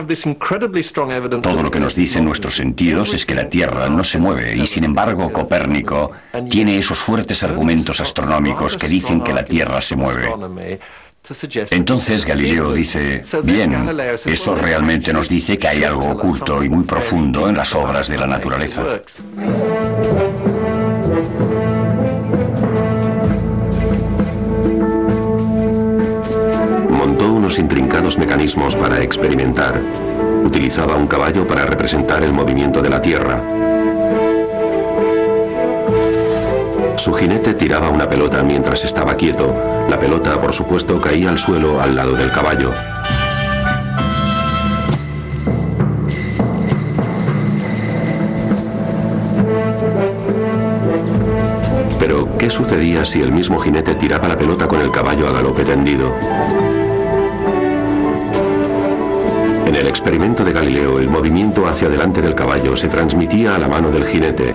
Todo lo que nos dicen nuestros sentidos es que la Tierra no se mueve, y sin embargo Copérnico tiene esos fuertes argumentos astronómicos que dicen que la Tierra se mueve. Entonces Galileo dice, bien, eso realmente nos dice que hay algo oculto y muy profundo en las obras de la naturaleza. Montó unos intrincados mecanismos para experimentar. Utilizaba un caballo para representar el movimiento de la Tierra. Su jinete tiraba una pelota mientras estaba quieto. La pelota, por supuesto, caía al suelo al lado del caballo. Pero, ¿qué sucedía si el mismo jinete tiraba la pelota con el caballo a galope tendido? En el experimento de Galileo, el movimiento hacia adelante del caballo se transmitía a la mano del jinete.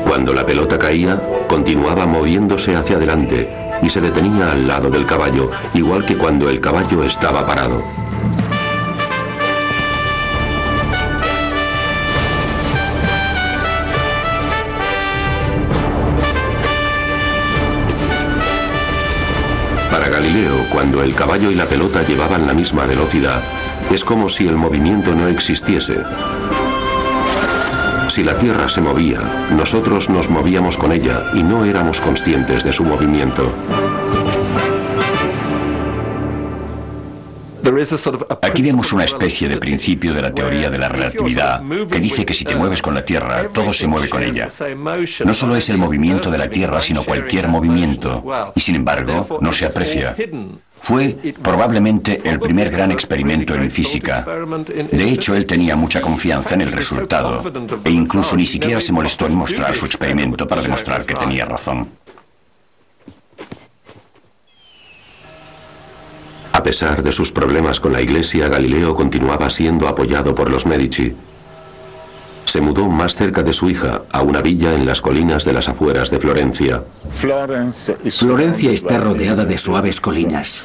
Cuando la pelota caía, continuaba moviéndose hacia adelante y se detenía al lado del caballo, igual que cuando el caballo estaba parado. Para Galileo, cuando el caballo y la pelota llevaban la misma velocidad, es como si el movimiento no existiese. Si la Tierra se movía, nosotros nos movíamos con ella y no éramos conscientes de su movimiento. Aquí vemos una especie de principio de la teoría de la relatividad que dice que si te mueves con la Tierra, todo se mueve con ella. No solo es el movimiento de la Tierra, sino cualquier movimiento, y sin embargo no se aprecia. Fue probablemente el primer gran experimento en física. De hecho, él tenía mucha confianza en el resultado, e incluso ni siquiera se molestó en mostrar su experimento para demostrar que tenía razón. A pesar de sus problemas con la Iglesia, Galileo continuaba siendo apoyado por los Medici. Se mudó más cerca de su hija, a una villa en las colinas de las afueras de Florencia. Florencia está rodeada de suaves colinas,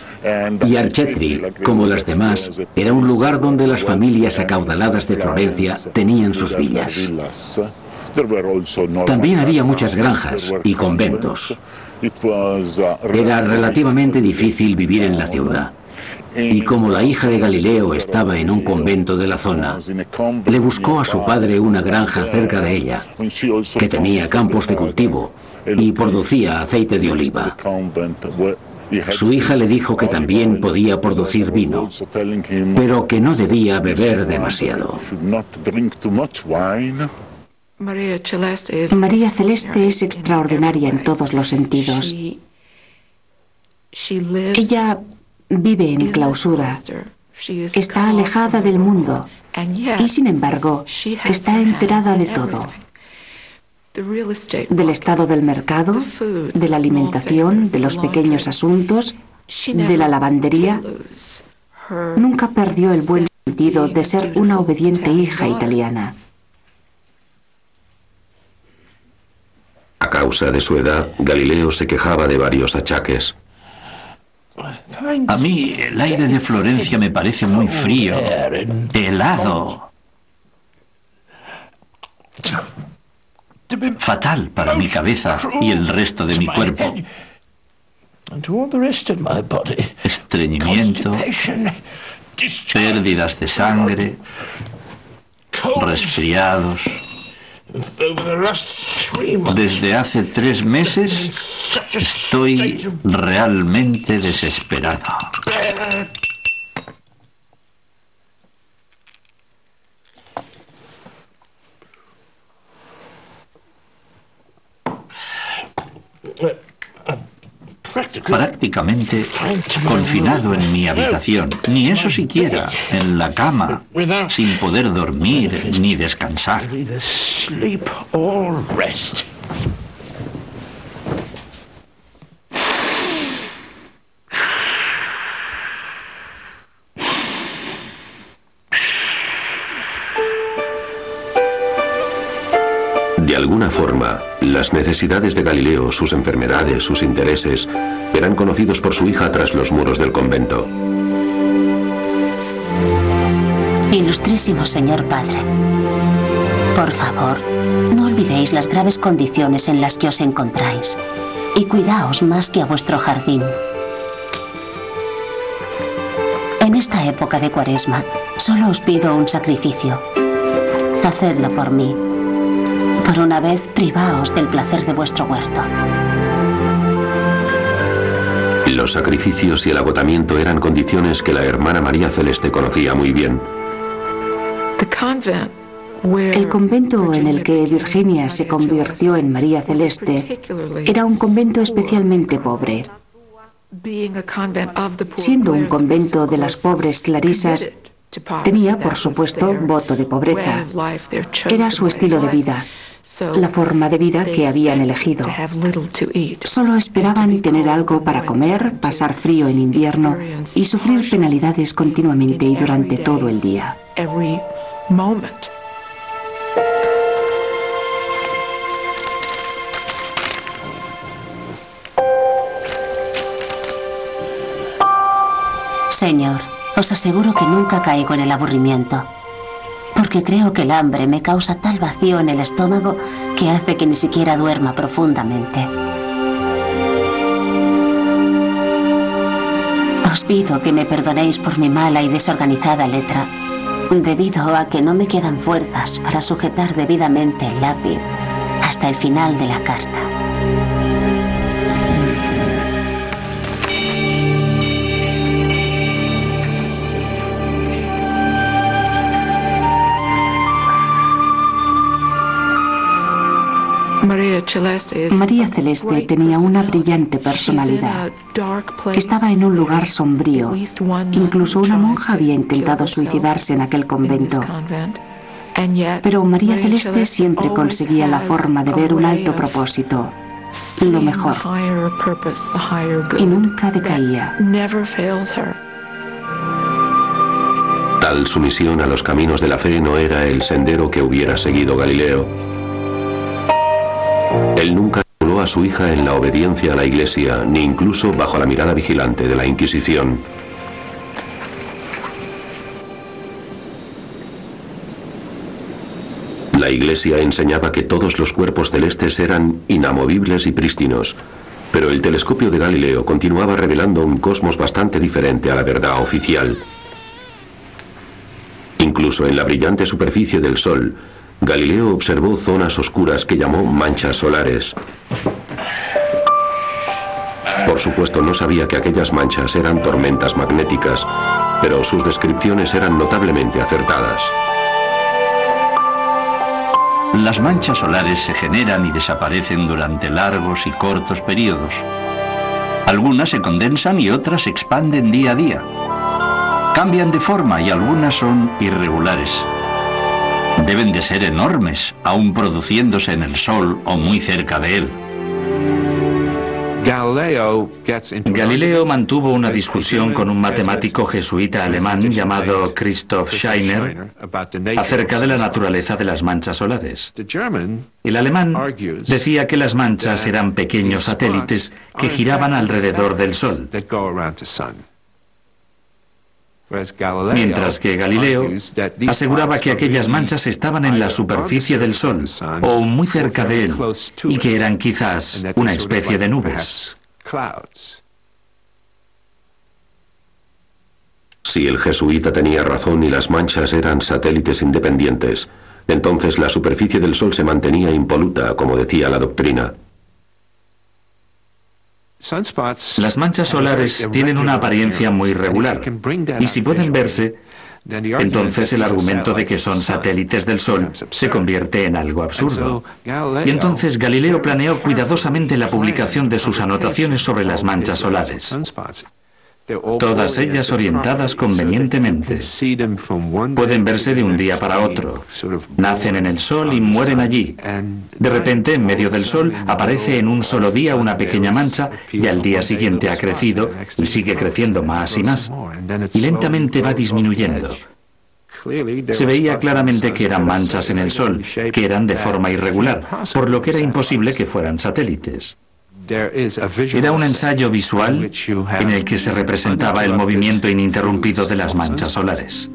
y Arcetri, como las demás, era un lugar donde las familias acaudaladas de Florencia tenían sus villas. También había muchas granjas y conventos. Era relativamente difícil vivir en la ciudad. Y como la hija de Galileo estaba en un convento de la zona, le buscó a su padre una granja cerca de ella, que tenía campos de cultivo y producía aceite de oliva. Su hija le dijo que también podía producir vino, pero que no debía beber demasiado. María Celeste es extraordinaria en todos los sentidos. Ella vive en clausura, está alejada del mundo y sin embargo está enterada de todo. Del estado del mercado, de la alimentación, de los pequeños asuntos, de la lavandería. Nunca perdió el buen sentido de ser una obediente hija italiana. A causa de su edad, Galileo se quejaba de varios achaques. A mí el aire de Florencia me parece muy frío, helado. Fatal para mi cabeza y el resto de mi cuerpo. Estreñimiento, pérdidas de sangre, resfriados. Desde hace 3 meses estoy realmente desesperado. Prácticamente confinado en mi habitación, ni eso siquiera, en la cama, sin poder dormir ni descansar. De alguna forma, las necesidades de Galileo, sus enfermedades, sus intereses, eran conocidos por su hija tras los muros del convento. Ilustrísimo señor padre, por favor, no olvidéis las graves condiciones en las que os encontráis y cuidaos más que a vuestro jardín. En esta época de Cuaresma, solo os pido un sacrificio. Hacedlo por mí. Por una vez, privaos del placer de vuestro huerto. Los sacrificios y el agotamiento eran condiciones que la hermana María Celeste conocía muy bien. El convento en el que Virginia se convirtió en María Celeste era un convento especialmente pobre. Siendo un convento de las pobres clarisas, tenía, por supuesto, voto de pobreza. Era su estilo de vida, la forma de vida que habían elegido. Solo esperaban tener algo para comer, pasar frío en invierno y sufrir penalidades continuamente y durante todo el día. Señor, os aseguro que nunca caigo en el aburrimiento, porque creo que el hambre me causa tal vacío en el estómago que hace que ni siquiera duerma profundamente. Os pido que me perdonéis por mi mala y desorganizada letra, debido a que no me quedan fuerzas para sujetar debidamente el lápiz hasta el final de la carta. María Celeste tenía una brillante personalidad. Estaba en un lugar sombrío. Incluso una monja había intentado suicidarse en aquel convento. Pero María Celeste siempre conseguía la forma de ver un alto propósito, lo mejor, y nunca decaía. Tal sumisión a los caminos de la fe no era el sendero que hubiera seguido Galileo. Él nunca anuló a su hija en la obediencia a la Iglesia, ni incluso bajo la mirada vigilante de la Inquisición. La Iglesia enseñaba que todos los cuerpos celestes eran inamovibles y prístinos, pero el telescopio de Galileo continuaba revelando un cosmos bastante diferente a la verdad oficial. Incluso en la brillante superficie del Sol, Galileo observó zonas oscuras que llamó manchas solares. Por supuesto, no sabía que aquellas manchas eran tormentas magnéticas, pero sus descripciones eran notablemente acertadas. Las manchas solares se generan y desaparecen durante largos y cortos periodos. Algunas se condensan y otras se expanden día a día. Cambian de forma y algunas son irregulares. Deben de ser enormes, aún produciéndose en el Sol o muy cerca de él. Galileo mantuvo una discusión con un matemático jesuita alemán llamado Christoph Scheiner acerca de la naturaleza de las manchas solares. El alemán decía que las manchas eran pequeños satélites que giraban alrededor del Sol, mientras que Galileo aseguraba que aquellas manchas estaban en la superficie del Sol o muy cerca de él y que eran quizás una especie de nubes. Si el jesuita tenía razón y las manchas eran satélites independientes, entonces la superficie del Sol se mantenía impoluta, como decía la doctrina. Las manchas solares tienen una apariencia muy irregular, y si pueden verse, entonces el argumento de que son satélites del Sol se convierte en algo absurdo. Y entonces Galileo planeó cuidadosamente la publicación de sus anotaciones sobre las manchas solares, todas ellas orientadas convenientemente. Pueden verse de un día para otro. Nacen en el Sol y mueren allí. De repente, en medio del Sol, aparece en un solo día una pequeña mancha y al día siguiente ha crecido y sigue creciendo más y más. Y lentamente va disminuyendo. Se veía claramente que eran manchas en el Sol, que eran de forma irregular, por lo que era imposible que fueran satélites. Era un ensayo visual en el que se representaba el movimiento ininterrumpido de las manchas solares.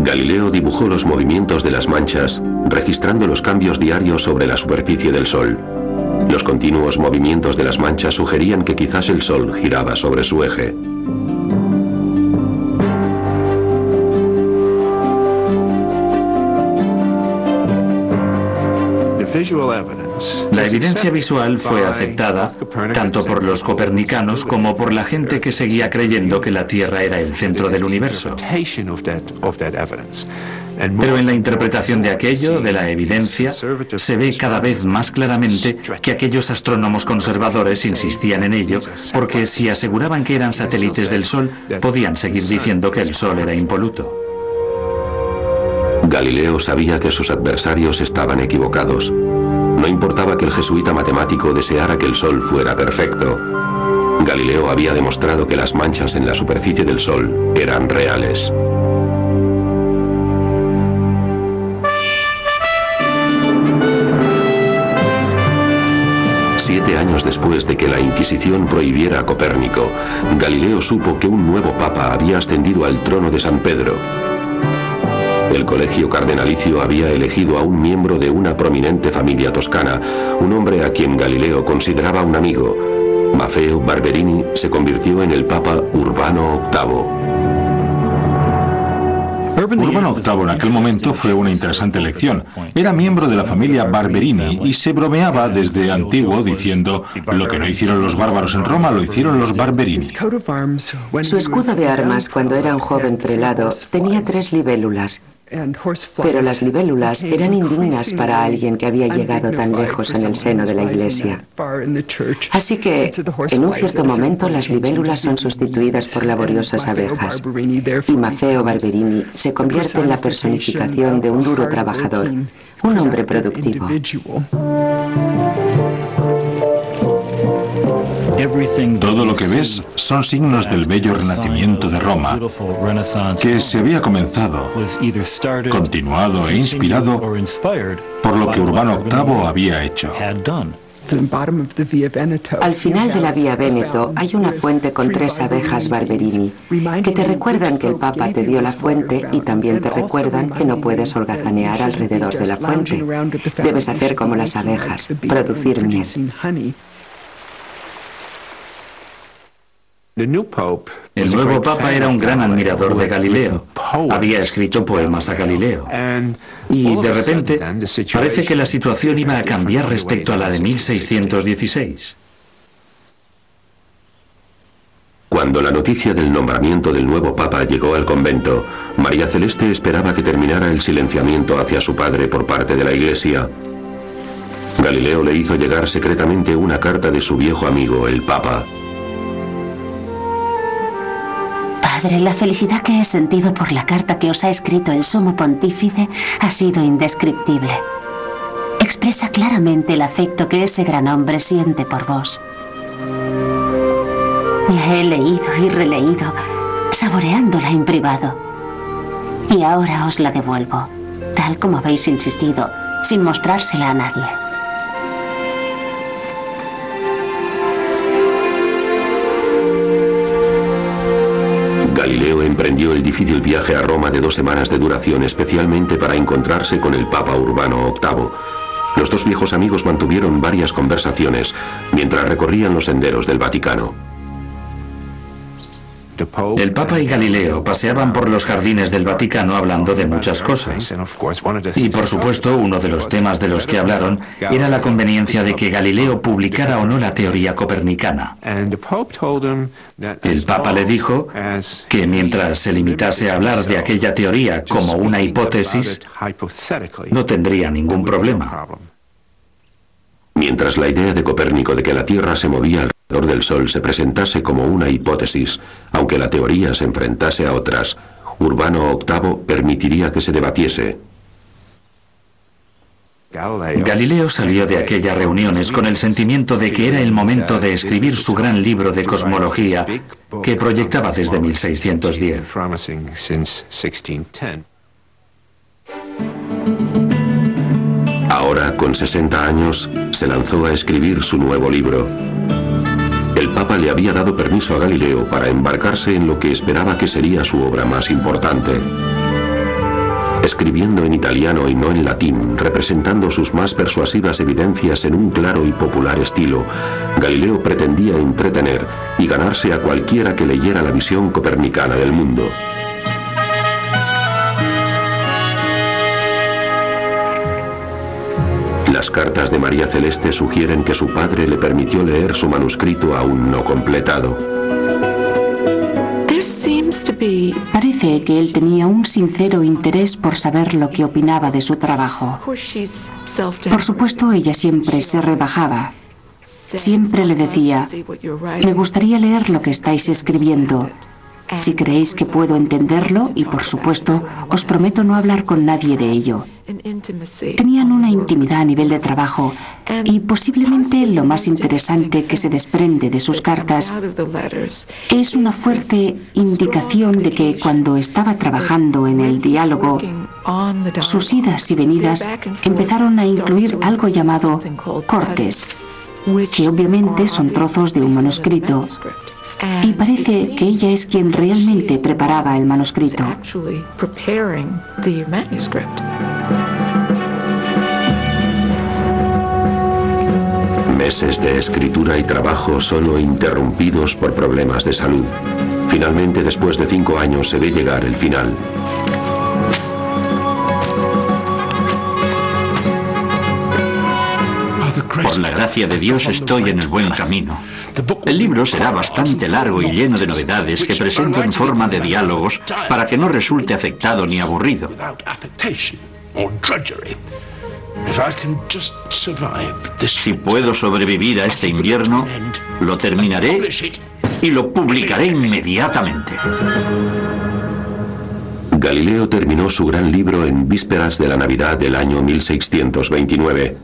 Galileo dibujó los movimientos de las manchas, registrando los cambios diarios sobre la superficie del Sol. Los continuos movimientos de las manchas sugerían que quizás el Sol giraba sobre su eje. La evidencia visual fue aceptada tanto por los copernicanos como por la gente que seguía creyendo que la Tierra era el centro del universo. Pero en la interpretación de aquello, de la evidencia, se ve cada vez más claramente que aquellos astrónomos conservadores insistían en ello, porque si aseguraban que eran satélites del Sol, podían seguir diciendo que el Sol era impoluto. Galileo sabía que sus adversarios estaban equivocados. No importaba que el jesuita matemático deseara que el Sol fuera perfecto. Galileo había demostrado que las manchas en la superficie del Sol eran reales. Siete años después de que la Inquisición prohibiera a Copérnico, Galileo supo que un nuevo papa había ascendido al trono de San Pedro. El colegio cardenalicio había elegido a un miembro de una prominente familia toscana, un hombre a quien Galileo consideraba un amigo. Maffeo Barberini se convirtió en el Papa Urbano VIII. Urbano VIII en aquel momento fue una interesante elección. Era miembro de la familia Barberini y se bromeaba desde antiguo diciendo: lo que no hicieron los bárbaros en Roma lo hicieron los Barberini. Su escudo de armas cuando era un joven prelado tenía 3 libélulas. Pero las libélulas eran indignas para alguien que había llegado tan lejos en el seno de la Iglesia. Así que, en un cierto momento, las libélulas son sustituidas por laboriosas abejas. Y Maffeo Barberini se convierte en la personificación de un duro trabajador, un hombre productivo. Todo lo que ves son signos del bello renacimiento de Roma, que se había comenzado, continuado e inspirado por lo que Urbano VIII había hecho. Al final de la Vía Véneto hay una fuente con 3 abejas Barberini, que te recuerdan que el Papa te dio la fuente y también te recuerdan que no puedes holgazanear alrededor de la fuente. Debes hacer como las abejas, producir miel. El nuevo papa era un gran admirador de Galileo. Había escrito poemas a Galileo. Y de repente parece que la situación iba a cambiar respecto a la de 1616. Cuando la noticia del nombramiento del nuevo papa llegó al convento, María Celeste esperaba que terminara el silenciamiento hacia su padre por parte de la Iglesia. Galileo le hizo llegar secretamente una carta de su viejo amigo, el Papa. Padre, la felicidad que he sentido por la carta que os ha escrito el Sumo Pontífice ha sido indescriptible. Expresa claramente el afecto que ese gran hombre siente por vos. La he leído y releído, saboreándola en privado. Y ahora os la devuelvo, tal como habéis insistido, sin mostrársela a nadie. Galileo emprendió el difícil viaje a Roma de 2 semanas de duración especialmente para encontrarse con el Papa Urbano VIII. Los 2 viejos amigos mantuvieron varias conversaciones mientras recorrían los senderos del Vaticano. El Papa y Galileo paseaban por los jardines del Vaticano hablando de muchas cosas. Y por supuesto, uno de los temas de los que hablaron era la conveniencia de que Galileo publicara o no la teoría copernicana. El Papa le dijo que mientras se limitase a hablar de aquella teoría como una hipótesis, no tendría ningún problema. Mientras la idea de Copérnico de que la Tierra se movía alrededor del Sol se presentase como una hipótesis, aunque la teoría se enfrentase a otras, Urbano VIII permitiría que se debatiese. Galileo salió de aquellas reuniones con el sentimiento de que era el momento de escribir su gran libro de cosmología que proyectaba desde 1610. Ahora, con 60 años, se lanzó a escribir su nuevo libro. El Papa le había dado permiso a Galileo para embarcarse en lo que esperaba que sería su obra más importante. Escribiendo en italiano y no en latín, representando sus más persuasivas evidencias en un claro y popular estilo, Galileo pretendía entretener y ganarse a cualquiera que leyera la visión copernicana del mundo. Las cartas de María Celeste sugieren que su padre le permitió leer su manuscrito aún no completado. Parece que él tenía un sincero interés por saber lo que opinaba de su trabajo. Por supuesto, ella siempre se rebajaba. Siempre le decía: me gustaría leer lo que estáis escribiendo. Si creéis que puedo entenderlo, y por supuesto, os prometo no hablar con nadie de ello. Tenían una intimidad a nivel de trabajo, y posiblemente lo más interesante que se desprende de sus cartas es una fuerte indicación de que cuando estaba trabajando en el diálogo, sus idas y venidas empezaron a incluir algo llamado cortes, que obviamente son trozos de un manuscrito. Y parece que ella es quien realmente preparaba el manuscrito. Meses de escritura y trabajo solo interrumpidos por problemas de salud. Finalmente, después de 5 años, se ve llegar el final. Por la gracia de Dios estoy en el buen camino. El libro será bastante largo y lleno de novedades que presento en forma de diálogos para que no resulte afectado ni aburrido. Si puedo sobrevivir a este invierno, lo terminaré y lo publicaré inmediatamente. Galileo terminó su gran libro en vísperas de la Navidad del año 1629.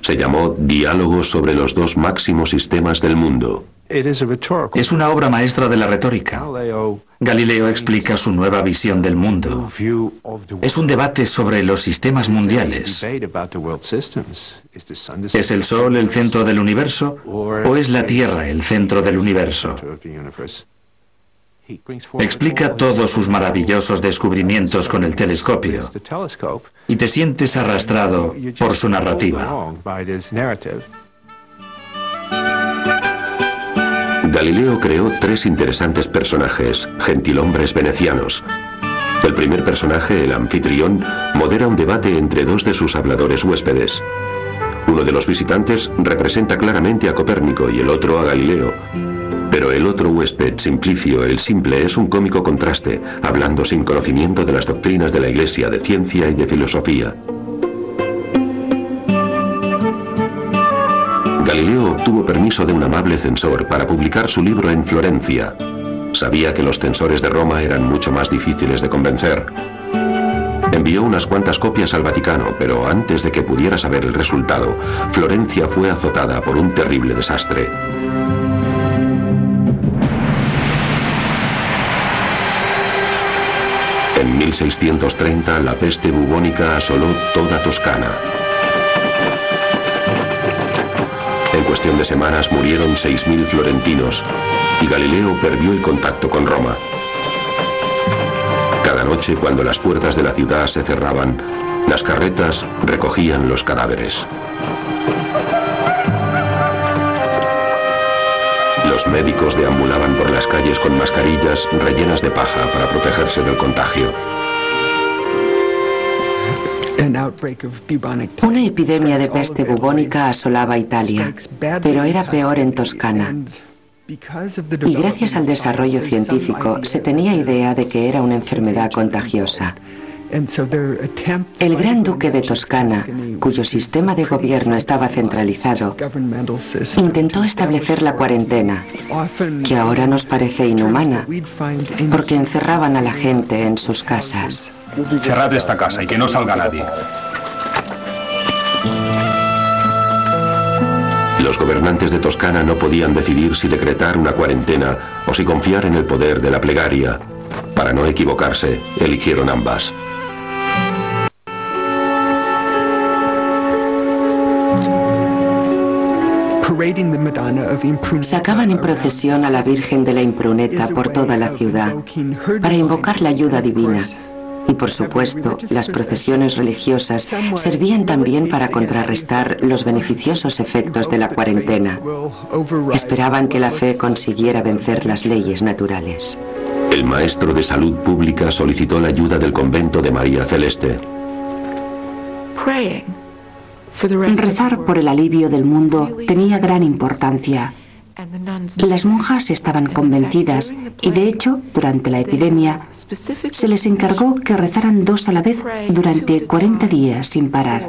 Se llamó Diálogos sobre los dos máximos sistemas del mundo. Es una obra maestra de la retórica. Galileo explica su nueva visión del mundo. Es un debate sobre los sistemas mundiales. ¿Es el Sol el centro del universo o es la Tierra el centro del universo? Explica todos sus maravillosos descubrimientos con el telescopio y te sientes arrastrado por su narrativa. Galileo creó 3 interesantes personajes, gentilhombres venecianos. El primer personaje, el anfitrión, modera un debate entre 2 de sus habladores huéspedes. Uno de los visitantes representa claramente a Copérnico y el otro a Galileo. Pero el otro huésped, Simplicio, el simple, es un cómico contraste, hablando sin conocimiento de las doctrinas de la Iglesia, de ciencia y de filosofía. Galileo obtuvo permiso de un amable censor para publicar su libro en Florencia. Sabía que los censores de Roma eran mucho más difíciles de convencer. Envió unas cuantas copias al Vaticano, pero antes de que pudiera saber el resultado, Florencia fue azotada por un terrible desastre. En 1630 la peste bubónica asoló toda Toscana. En cuestión de semanas murieron 6.000 florentinos y Galileo perdió el contacto con Roma. Cada noche, cuando las puertas de la ciudad se cerraban, las carretas recogían los cadáveres. Los médicos deambulaban por las calles con mascarillas rellenas de paja para protegerse del contagio. Una epidemia de peste bubónica asolaba Italia, pero era peor en Toscana. Y gracias al desarrollo científico se tenía idea de que era una enfermedad contagiosa. El gran duque de Toscana, cuyo sistema de gobierno estaba centralizado, intentó establecer la cuarentena, que ahora nos parece inhumana, porque encerraban a la gente en sus casas. Cerrad esta casa y que no salga nadie. Los gobernantes de Toscana no podían decidir si decretar una cuarentena o si confiar en el poder de la plegaria. Para no equivocarse, eligieron ambas. Sacaban en procesión a la Virgen de la Impruneta por toda la ciudad para invocar la ayuda divina. Y por supuesto, las procesiones religiosas servían también para contrarrestar los beneficiosos efectos de la cuarentena. Esperaban que la fe consiguiera vencer las leyes naturales. El maestro de salud pública solicitó la ayuda del convento de María Celeste. Rezar por el alivio del mundo tenía gran importancia. Las monjas estaban convencidas y, de hecho, durante la epidemia, se les encargó que rezaran 2 a la vez durante 40 días sin parar.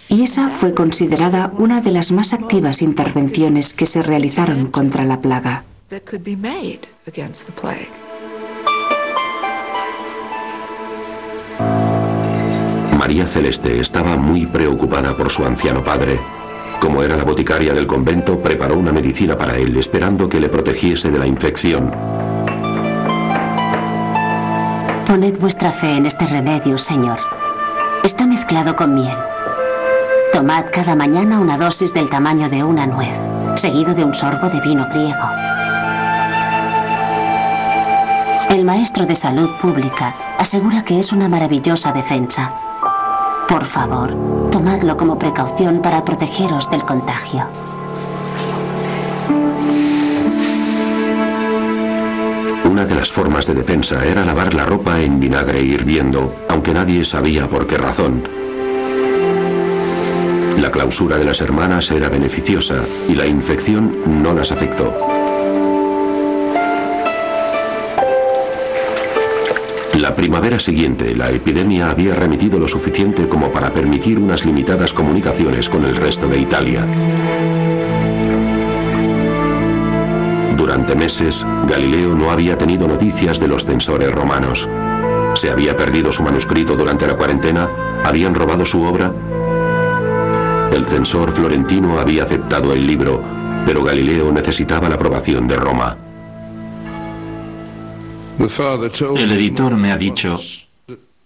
Y esa fue considerada una de las más activas intervenciones que se realizaron contra la plaga. María Celeste estaba muy preocupada por su anciano padre. Como era la boticaria del convento, preparó una medicina para él, esperando que le protegiese de la infección. Poned vuestra fe en este remedio, señor. Está mezclado con miel. Tomad cada mañana una dosis del tamaño de una nuez, seguido de un sorbo de vino griego. El maestro de salud pública asegura que es una maravillosa defensa. Por favor, tomadlo como precaución para protegeros del contagio. Una de las formas de defensa era lavar la ropa en vinagre hirviendo, aunque nadie sabía por qué razón. La clausura de las hermanas era beneficiosa y la infección no las afectó. La primavera siguiente, la epidemia había remitido lo suficiente como para permitir unas limitadas comunicaciones con el resto de Italia. Durante meses, Galileo no había tenido noticias de los censores romanos. ¿Se había perdido su manuscrito durante la cuarentena? ¿Habían robado su obra? El censor florentino había aceptado el libro, pero Galileo necesitaba la aprobación de Roma. El editor me ha dicho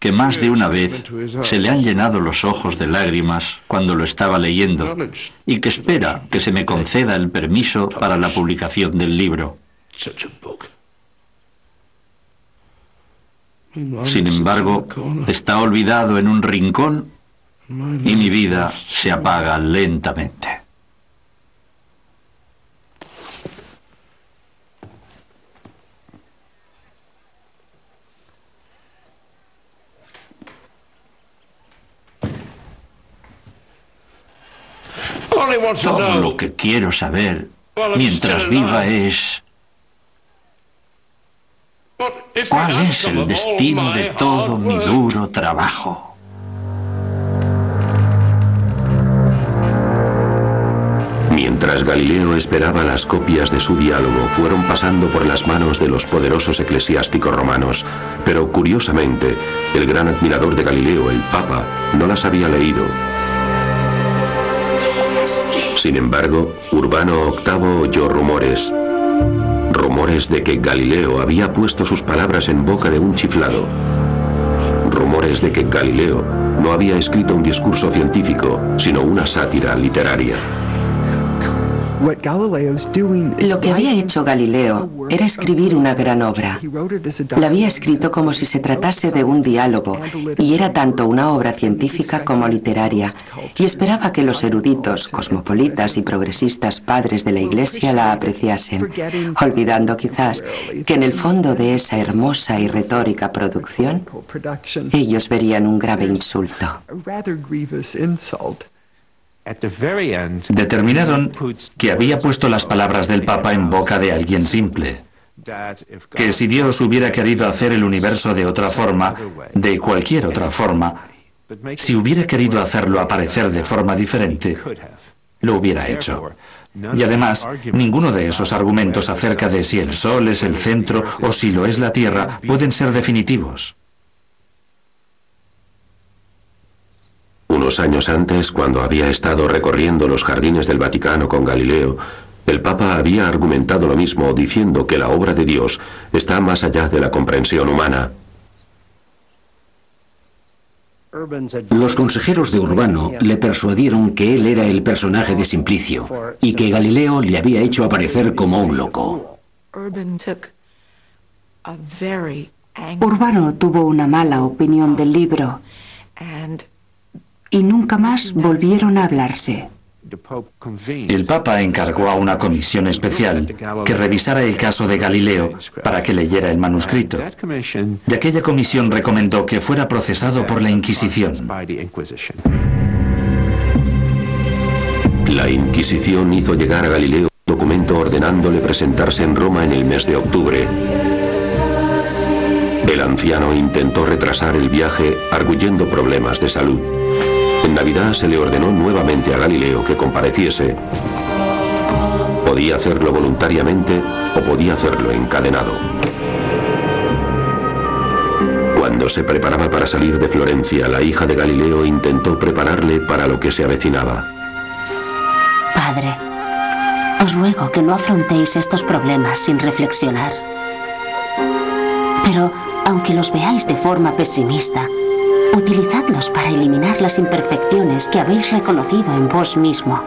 que más de una vez se le han llenado los ojos de lágrimas cuando lo estaba leyendo y que espera que se me conceda el permiso para la publicación del libro. Sin embargo, está olvidado en un rincón y mi vida se apaga lentamente. Todo lo que quiero saber mientras viva es... ¿cuál es el destino de todo mi duro trabajo? Mientras Galileo esperaba, las copias de su diálogo fueron pasando por las manos de los poderosos eclesiásticos romanos, pero curiosamente, el gran admirador de Galileo, el Papa, no las había leído. Sin embargo, Urbano VIII oyó rumores de que Galileo había puesto sus palabras en boca de un chiflado. Rumores de que Galileo no había escrito un discurso científico, sino una sátira literaria. Lo que había hecho Galileo era escribir una gran obra. La había escrito como si se tratase de un diálogo, y era tanto una obra científica como literaria, y esperaba que los eruditos, cosmopolitas y progresistas padres de la Iglesia la apreciasen, olvidando quizás que en el fondo de esa hermosa y retórica producción, ellos verían un grave insulto. Determinaron que había puesto las palabras del Papa en boca de alguien simple, que si Dios hubiera querido hacer el universo de otra forma, de cualquier otra forma, si hubiera querido hacerlo aparecer de forma diferente, lo hubiera hecho. Y además, ninguno de esos argumentos acerca de si el Sol es el centro o si lo es la Tierra pueden ser definitivos. Unos años antes, cuando había estado recorriendo los jardines del Vaticano con Galileo, el Papa había argumentado lo mismo, diciendo que la obra de Dios está más allá de la comprensión humana. Los consejeros de Urbano le persuadieron que él era el personaje de Simplicio y que Galileo le había hecho aparecer como un loco. Urbano tuvo una mala opinión del libro y nunca más volvieron a hablarse. El Papa encargó a una comisión especial que revisara el caso de Galileo para que leyera el manuscrito, y aquella comisión recomendó que fuera procesado por la Inquisición. La Inquisición hizo llegar a Galileo un documento ordenándole presentarse en Roma en el mes de octubre. El anciano intentó retrasar el viaje arguyendo problemas de salud. En Navidad se le ordenó nuevamente a Galileo que compareciese. Podía hacerlo voluntariamente o podía hacerlo encadenado. Cuando se preparaba para salir de Florencia, la hija de Galileo intentó prepararle para lo que se avecinaba. Padre, os ruego que no afrontéis estos problemas sin reflexionar. Pero, aunque los veáis de forma pesimista, utilizadlos para eliminar las imperfecciones que habéis reconocido en vos mismo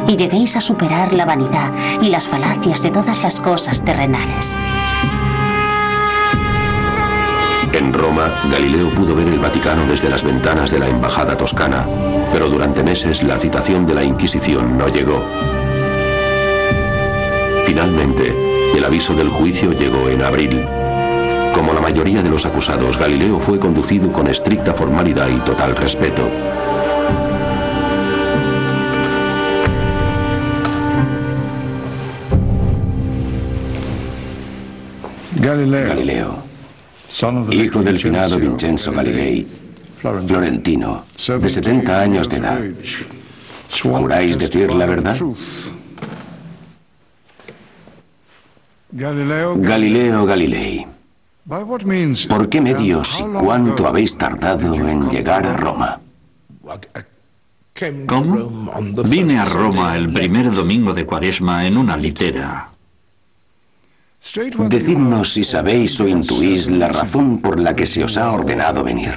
y lleguéis a superar la vanidad y las falacias de todas las cosas terrenales. En Roma, Galileo pudo ver el Vaticano desde las ventanas de la embajada toscana, pero durante meses la citación de la Inquisición no llegó. Finalmente, el aviso del juicio llegó en abril. Como la mayoría de los acusados, Galileo fue conducido con estricta formalidad y total respeto. Galileo, hijo del finado Vincenzo Galilei, florentino, de 70 años de edad, ¿juráis decir la verdad? Galileo Galilei, ¿por qué medios y cuánto habéis tardado en llegar a Roma? ¿Cómo? Vine a Roma el primer domingo de Cuaresma en una litera. Decidnos si sabéis o intuís la razón por la que se os ha ordenado venir.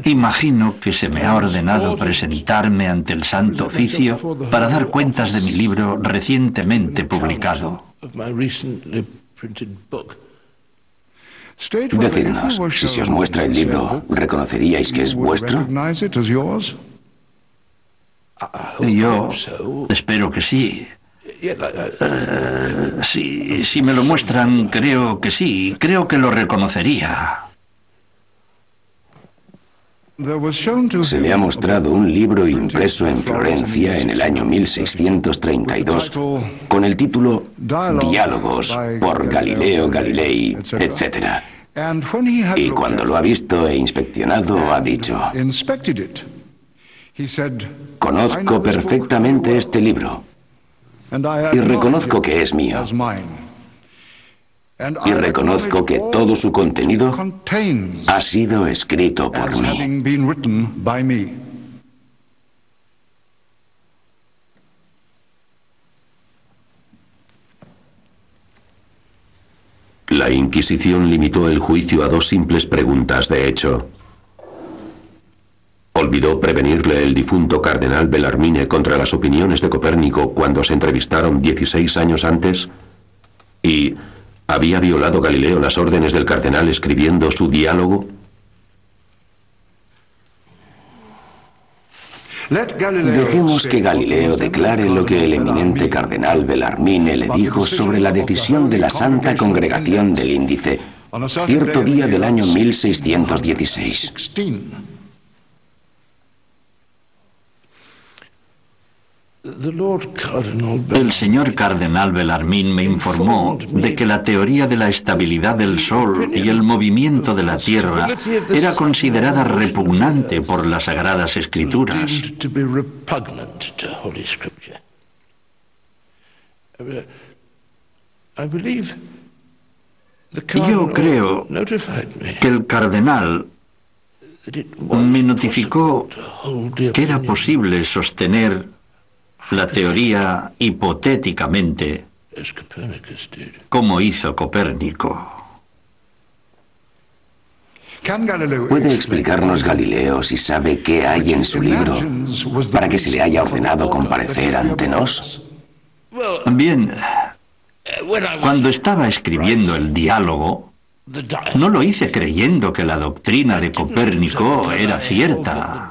Imagino que se me ha ordenado presentarme ante el Santo Oficio para dar cuentas de mi libro recientemente publicado. Decidnos, si se os muestra el libro, ¿reconoceríais que es vuestro? Yo espero que sí. Si me lo muestran, creo que sí. Creo que lo reconocería. Se le ha mostrado un libro impreso en Florencia en el año 1632 con el título Diálogos por Galileo Galilei, etc. Y cuando lo ha visto e inspeccionado ha dicho: conozco perfectamente este libro y reconozco que es mío. Y reconozco que todo su contenido ha sido escrito por mí. La Inquisición limitó el juicio a 2 simples preguntas de hecho. ¿Olvidó prevenirle el difunto cardenal Bellarmine contra las opiniones de Copérnico cuando se entrevistaron 16 años antes? ¿Y había violado Galileo las órdenes del cardenal escribiendo su diálogo? Dejemos que Galileo declare lo que el eminente cardenal Bellarmine le dijo sobre la decisión de la Santa Congregación del Índice, cierto día del año 1616. El señor cardenal Bellarmine me informó de que la teoría de la estabilidad del Sol y el movimiento de la Tierra era considerada repugnante por las Sagradas Escrituras. Yo creo que el cardenal me notificó que era posible sostener la teoría hipotéticamente, como hizo Copérnico. ¿Puede explicarnos Galileo si sabe qué hay en su libro para que se le haya ordenado comparecer ante nos? Bien, cuando estaba escribiendo el diálogo, no lo hice creyendo que la doctrina de Copérnico era cierta.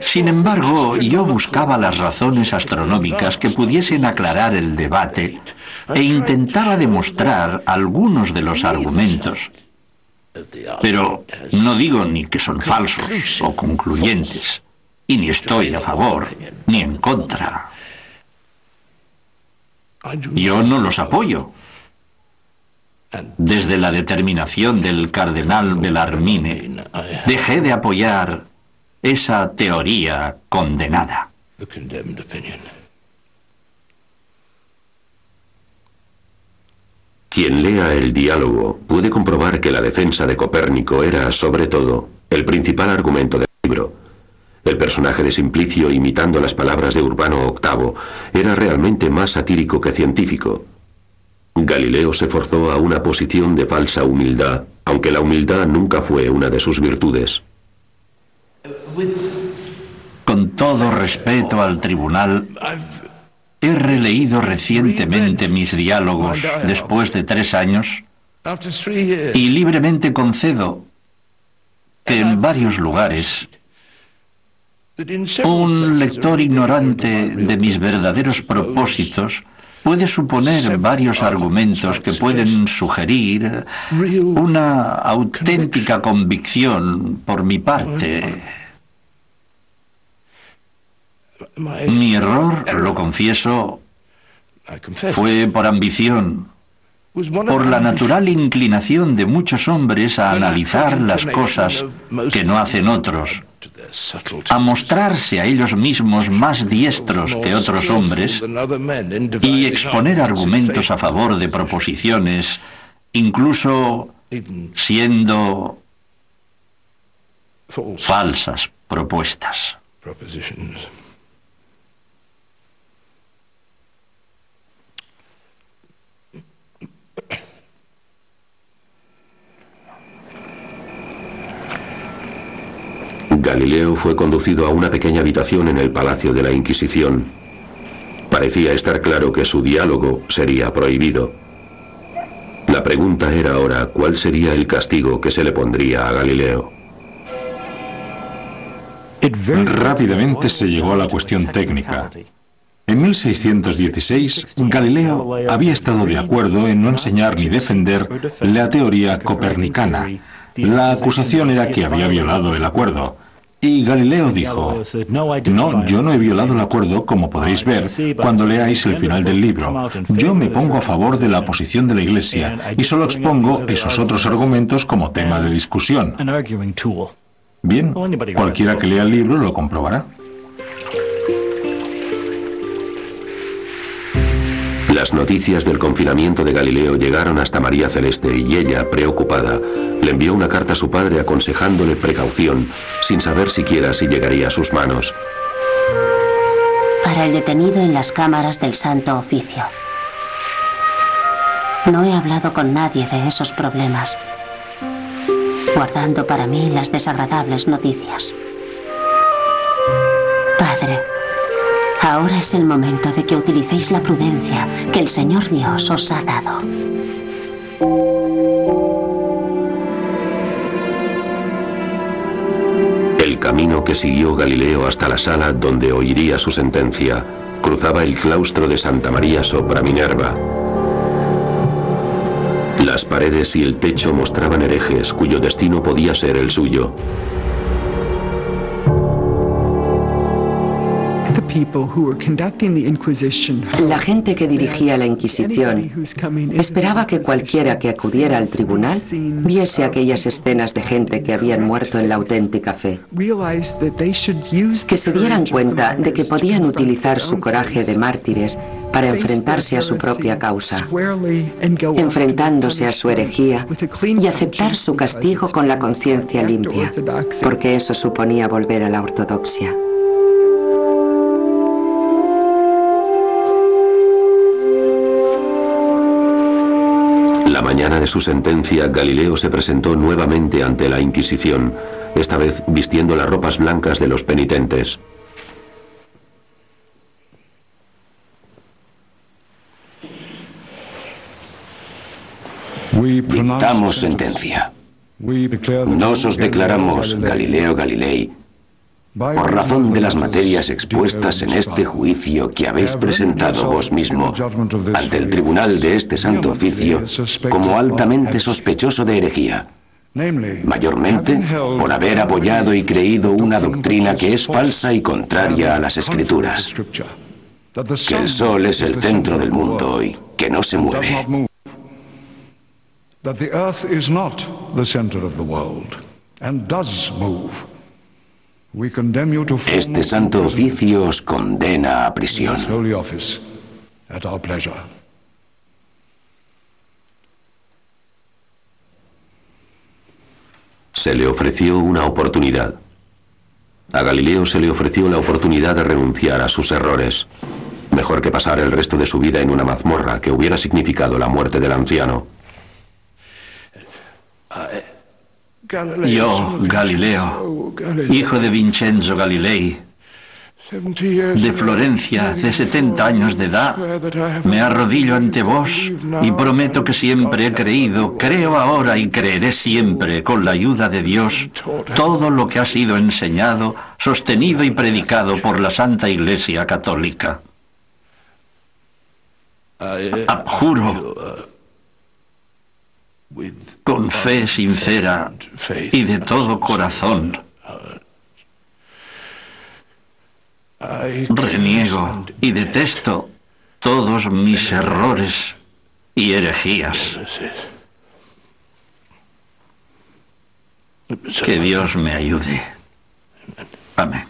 Sin embargo, yo buscaba las razones astronómicas que pudiesen aclarar el debate e intentaba demostrar algunos de los argumentos. Pero no digo ni que son falsos o concluyentes, y ni estoy a favor ni en contra. Yo no los apoyo. Desde la determinación del cardenal Bellarmine, dejé de apoyar esa teoría condenada. Quien lea el diálogo puede comprobar que la defensa de Copérnico era, sobre todo, el principal argumento del libro. El personaje de Simplicio, imitando las palabras de Urbano VIII, era realmente más satírico que científico. Galileo se forzó a una posición de falsa humildad, aunque la humildad nunca fue una de sus virtudes. Con todo respeto al tribunal, he releído recientemente mis diálogos después de 3 años y libremente concedo que en varios lugares un lector ignorante de mis verdaderos propósitos puede suponer varios argumentos que pueden sugerir una auténtica convicción por mi parte. Mi error, lo confieso, fue por ambición, por la natural inclinación de muchos hombres a analizar las cosas que no hacen otros, a mostrarse a ellos mismos más diestros que otros hombres y exponer argumentos a favor de proposiciones, incluso siendo falsas propuestas. Galileo fue conducido a una pequeña habitación en el Palacio de la Inquisición. Parecía estar claro que su diálogo sería prohibido. La pregunta era ahora cuál sería el castigo que se le pondría a Galileo. Rápidamente se llegó a la cuestión técnica. En 1616, Galileo había estado de acuerdo en no enseñar ni defender la teoría copernicana. La acusación era que había violado el acuerdo. Y Galileo dijo: no, yo no he violado el acuerdo, como podréis ver cuando leáis el final del libro. Yo me pongo a favor de la posición de la Iglesia y solo expongo esos otros argumentos como tema de discusión. Bien, cualquiera que lea el libro lo comprobará. Las noticias del confinamiento de Galileo llegaron hasta María Celeste y ella, preocupada, le envió una carta a su padre aconsejándole precaución, sin saber siquiera si llegaría a sus manos. Para el detenido en las cámaras del Santo Oficio. No he hablado con nadie de esos problemas, guardando para mí las desagradables noticias. Padre, ahora es el momento de que utilicéis la prudencia que el Señor Dios os ha dado. El camino que siguió Galileo hasta la sala donde oiría su sentencia cruzaba el claustro de Santa María sopra Minerva. Las paredes y el techo mostraban herejes cuyo destino podía ser el suyo. La gente que dirigía la Inquisición esperaba que cualquiera que acudiera al tribunal viese aquellas escenas de gente que habían muerto en la auténtica fe. Que se dieran cuenta de que podían utilizar su coraje de mártires para enfrentarse a su propia causa, enfrentándose a su herejía y aceptar su castigo con la conciencia limpia, porque eso suponía volver a la ortodoxia. La mañana de su sentencia, Galileo se presentó nuevamente ante la Inquisición, esta vez vistiendo las ropas blancas de los penitentes. Dictamos sentencia. Nos os declaramos, Galileo Galilei, por razón de las materias expuestas en este juicio que habéis presentado vos mismo ante el tribunal de este santo oficio, como altamente sospechoso de herejía, mayormente por haber apoyado y creído una doctrina que es falsa y contraria a las Escrituras, que el sol es el centro del mundo y que no se mueve. That the earth is not the center of the world and does move. We condemn you to Este santo oficio os condena a prisión. this holy office at our pleasure. Se le ofreció una oportunidad. A Galileo se le ofreció la oportunidad de renunciar a sus errores. Mejor que pasar el resto de su vida en una mazmorra, que hubiera significado la muerte del anciano. Yo, Galileo, hijo de Vincenzo Galilei, de Florencia, de 70 años de edad, me arrodillo ante vos y prometo que siempre he creído, creo ahora y creeré siempre, con la ayuda de Dios, todo lo que ha sido enseñado, sostenido y predicado por la Santa Iglesia Católica. Abjuro, con fe sincera y de todo corazón, reniego y detesto todos mis errores y herejías. Que Dios me ayude. Amén.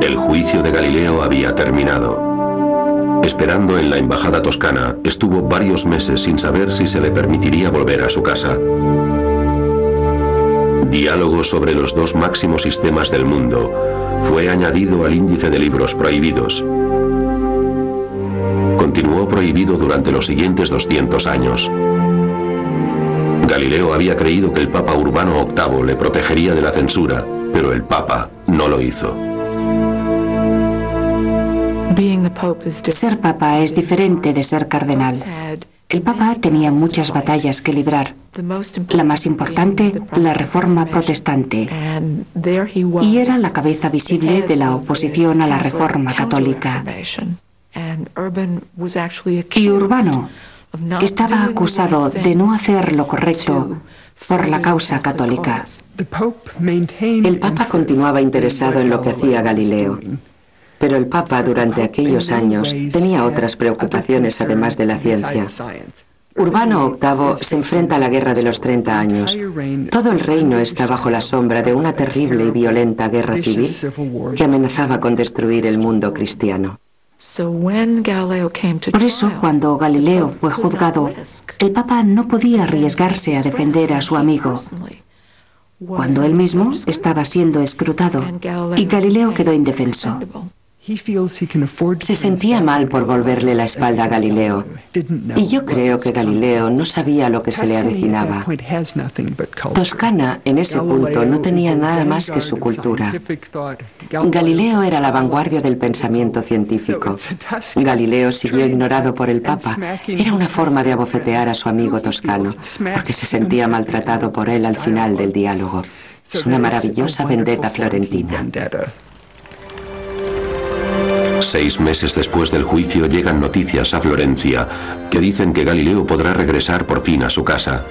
El juicio de Galileo había terminado. Esperando en la embajada toscana, estuvo varios meses sin saber si se le permitiría volver a su casa. Diálogo sobre los dos máximos sistemas del mundo fue añadido al índice de libros prohibidos. Continuó prohibido durante los siguientes 200 años. Galileo había creído que el Papa Urbano VIII le protegería de la censura, pero el Papa no lo hizo. Ser papa es diferente de ser cardenal. El papa tenía muchas batallas que librar. La más importante, la reforma protestante. Y era la cabeza visible de la oposición a la reforma católica. Y Urbano estaba acusado de no hacer lo correcto por la causa católica. El papa continuaba interesado en lo que hacía Galileo. Pero el Papa durante aquellos años tenía otras preocupaciones además de la ciencia. Urbano VIII se enfrenta a la Guerra de los 30 años. Todo el reino está bajo la sombra de una terrible y violenta guerra civil que amenazaba con destruir el mundo cristiano. Por eso, cuando Galileo fue juzgado, el Papa no podía arriesgarse a defender a su amigo, cuando él mismo estaba siendo escrutado, y Galileo quedó indefenso. Se sentía mal por volverle la espalda a Galileo, y yo creo que Galileo no sabía lo que se le avecinaba. Toscana, en ese punto, no tenía nada más que su cultura. Galileo era la vanguardia del pensamiento científico. Galileo siguió ignorado por el Papa. Era una forma de abofetear a su amigo toscano, porque se sentía maltratado por él al final del diálogo. Es una maravillosa vendetta florentina. 6 meses después del juicio llegan noticias a Florencia que dicen que Galileo podrá regresar por fin a su casa.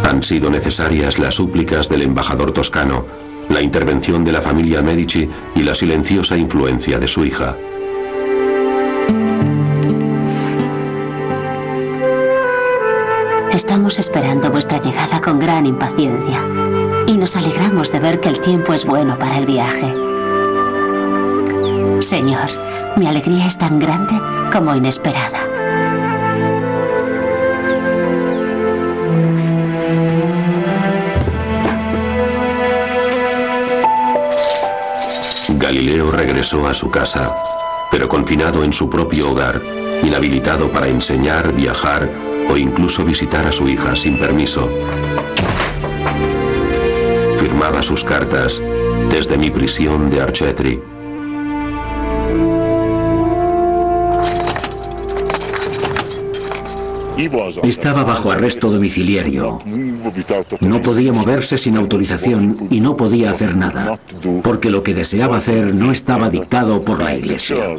Han sido necesarias las súplicas del embajador toscano, la intervención de la familia Medici y la silenciosa influencia de su hija. Estamos esperando vuestra llegada con gran impaciencia y nos alegramos de ver que el tiempo es bueno para el viaje. Señor, mi alegría es tan grande como inesperada. Galileo regresó a su casa, pero confinado en su propio hogar, inhabilitado para enseñar, viajar o incluso visitar a su hija sin permiso. Firmaba sus cartas desde mi prisión de Arcetri. Estaba bajo arresto domiciliario. No podía moverse sin autorización y no podía hacer nada, porque lo que deseaba hacer no estaba dictado por la Iglesia.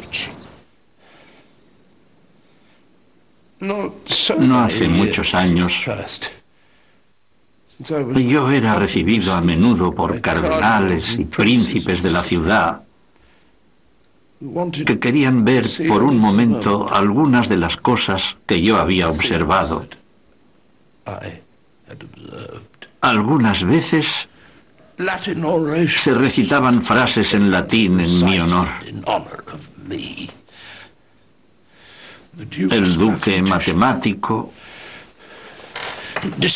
No hace muchos años, yo era recibido a menudo por cardenales y príncipes de la ciudad que querían ver por un momento algunas de las cosas que yo había observado. Algunas veces se recitaban frases en latín en mi honor. El duque matemático,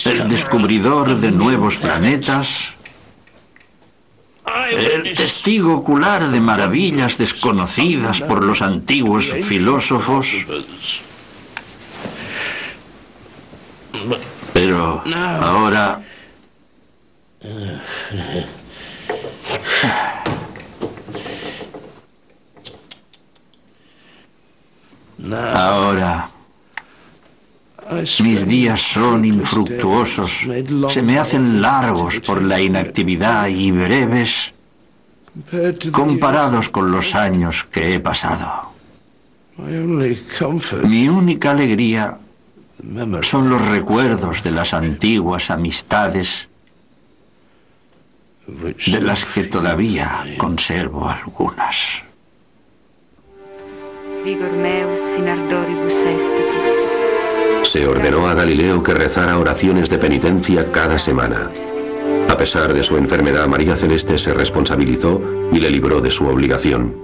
el descubridor de nuevos planetas, el testigo ocular de maravillas desconocidas por los antiguos filósofos. Pero ahora mis días son infructuosos, se me hacen largos por la inactividad y breves comparados con los años que he pasado. Mi única alegría son los recuerdos de las antiguas amistades, de las que todavía conservo algunas. Se ordenó a Galileo que rezara oraciones de penitencia cada semana. A pesar de su enfermedad, María Celeste se responsabilizó y le libró de su obligación.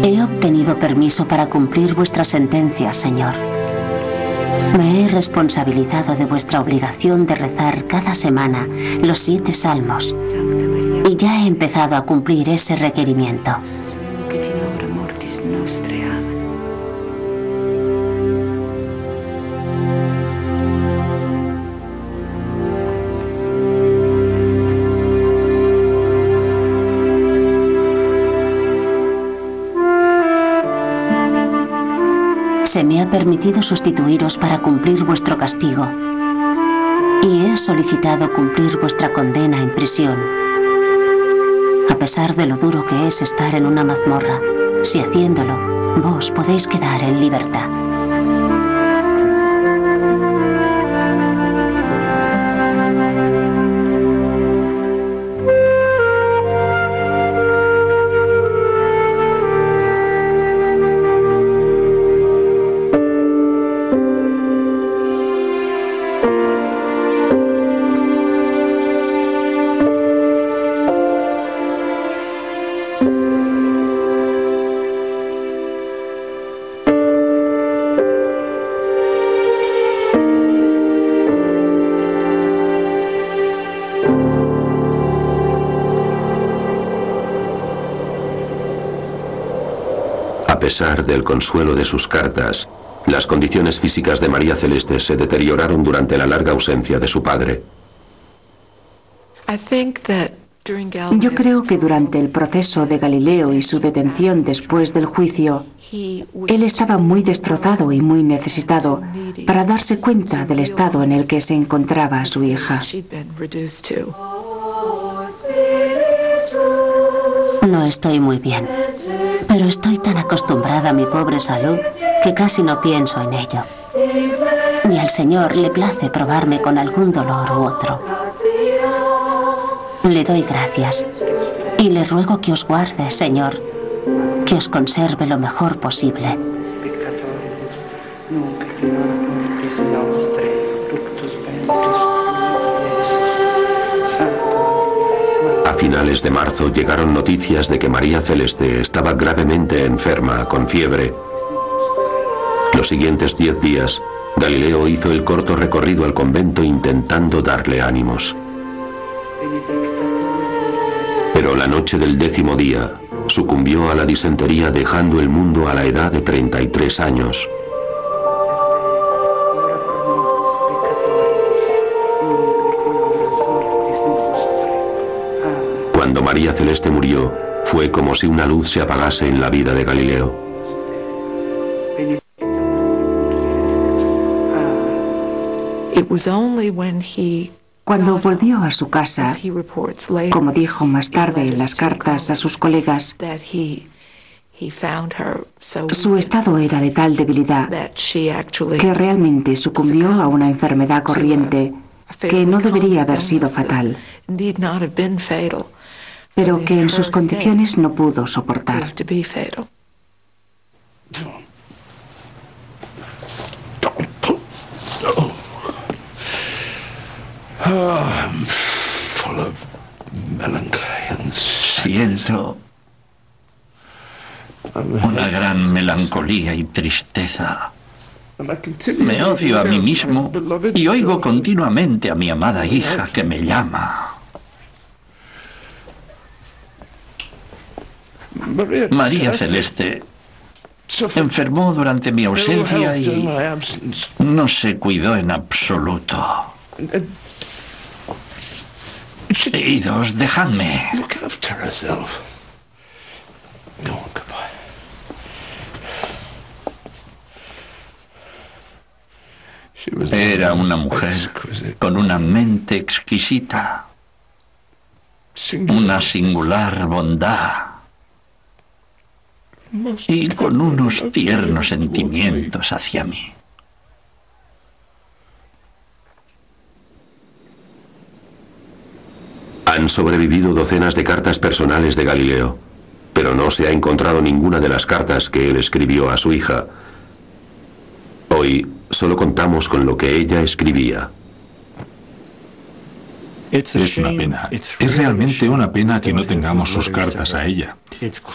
He obtenido permiso para cumplir vuestra sentencia, Señor. Me he responsabilizado de vuestra obligación de rezar cada semana los 7 salmos y ya he empezado a cumplir ese requerimiento. Se me ha permitido sustituiros para cumplir vuestro castigo y he solicitado cumplir vuestra condena en prisión. A pesar de lo duro que es estar en una mazmorra, si haciéndolo, vos podéis quedar en libertad. A pesar del consuelo de sus cartas, las condiciones físicas de María Celeste se deterioraron durante la larga ausencia de su padre. Yo creo que durante el proceso de Galileo y su detención después del juicio, él estaba muy destrozado y muy necesitado para darse cuenta del estado en el que se encontraba su hija. estoy muy bien, pero estoy tan acostumbrada a mi pobre salud que casi no pienso en ello. Y al Señor le place probarme con algún dolor u otro. Le doy gracias y le ruego que os guarde, Señor, que os conserve lo mejor posible. A finales de marzo llegaron noticias de que María Celeste estaba gravemente enferma, con fiebre. Los siguientes 10 días, Galileo hizo el corto recorrido al convento intentando darle ánimos. Pero la noche del 10º día, sucumbió a la disentería dejando el mundo a la edad de 33 años. Cuando María Celeste murió, fue como si una luz se apagase en la vida de Galileo. Cuando volvió a su casa, como dijo más tarde en las cartas a sus colegas, su estado era de tal debilidad que realmente sucumbió a una enfermedad corriente que no debería haber sido fatal, pero que en sus condiciones no pudo soportar. Siento una gran melancolía y tristeza. Me odio a mí mismo y oigo continuamente a mi amada hija que me llama. María Celeste enfermó durante mi ausencia y no se cuidó en absoluto. Idos, dejadme. Era una mujer con una mente exquisita, una singular bondad y con unos tiernos sentimientos hacia mí. Han sobrevivido docenas de cartas personales de Galileo, pero no se ha encontrado ninguna de las cartas que él escribió a su hija. Hoy solo contamos con lo que ella escribía. Es una pena. Es realmente una pena que no tengamos sus cartas a ella.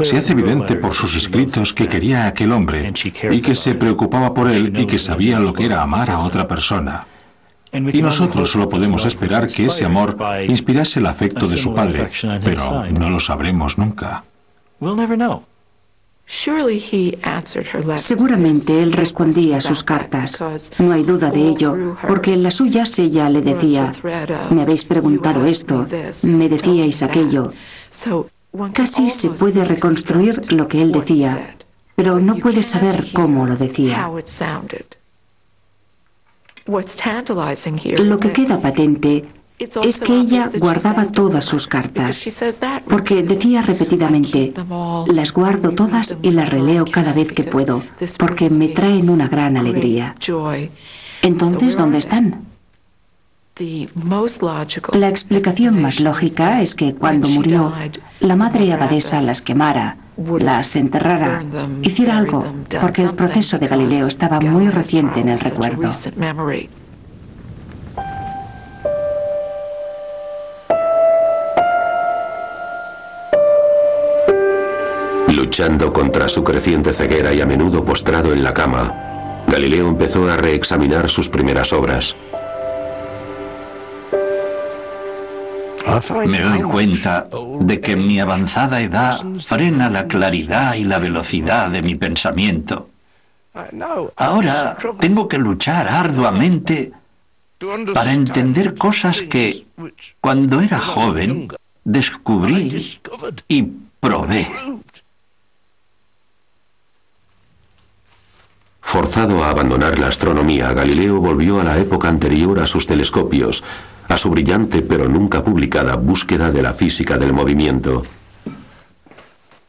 Se hace evidente por sus escritos que quería a aquel hombre y que se preocupaba por él y que sabía lo que era amar a otra persona. Y nosotros solo podemos esperar que ese amor inspirase el afecto de su padre, pero no lo sabremos nunca. Seguramente él respondía a sus cartas. No hay duda de ello, porque en las suyas ella le decía: me habéis preguntado esto, me decíais aquello. Casi se puede reconstruir lo que él decía, pero no puede saber cómo lo decía. Lo que queda patente es que ella guardaba todas sus cartas, porque decía repetidamente: las guardo todas y las releo cada vez que puedo, porque me traen una gran alegría. Entonces, ¿dónde están? La explicación más lógica es que cuando murió, la madre abadesa las quemara, las enterrara, hiciera algo, porque el proceso de Galileo estaba muy reciente en el recuerdo. Luchando contra su creciente ceguera y a menudo postrado en la cama, Galileo empezó a reexaminar sus primeras obras. Me doy cuenta de que mi avanzada edad frena la claridad y la velocidad de mi pensamiento. Ahora tengo que luchar arduamente para entender cosas que, cuando era joven, descubrí y probé. Forzado a abandonar la astronomía, Galileo volvió a la época anterior a sus telescopios, a su brillante pero nunca publicada búsqueda de la física del movimiento.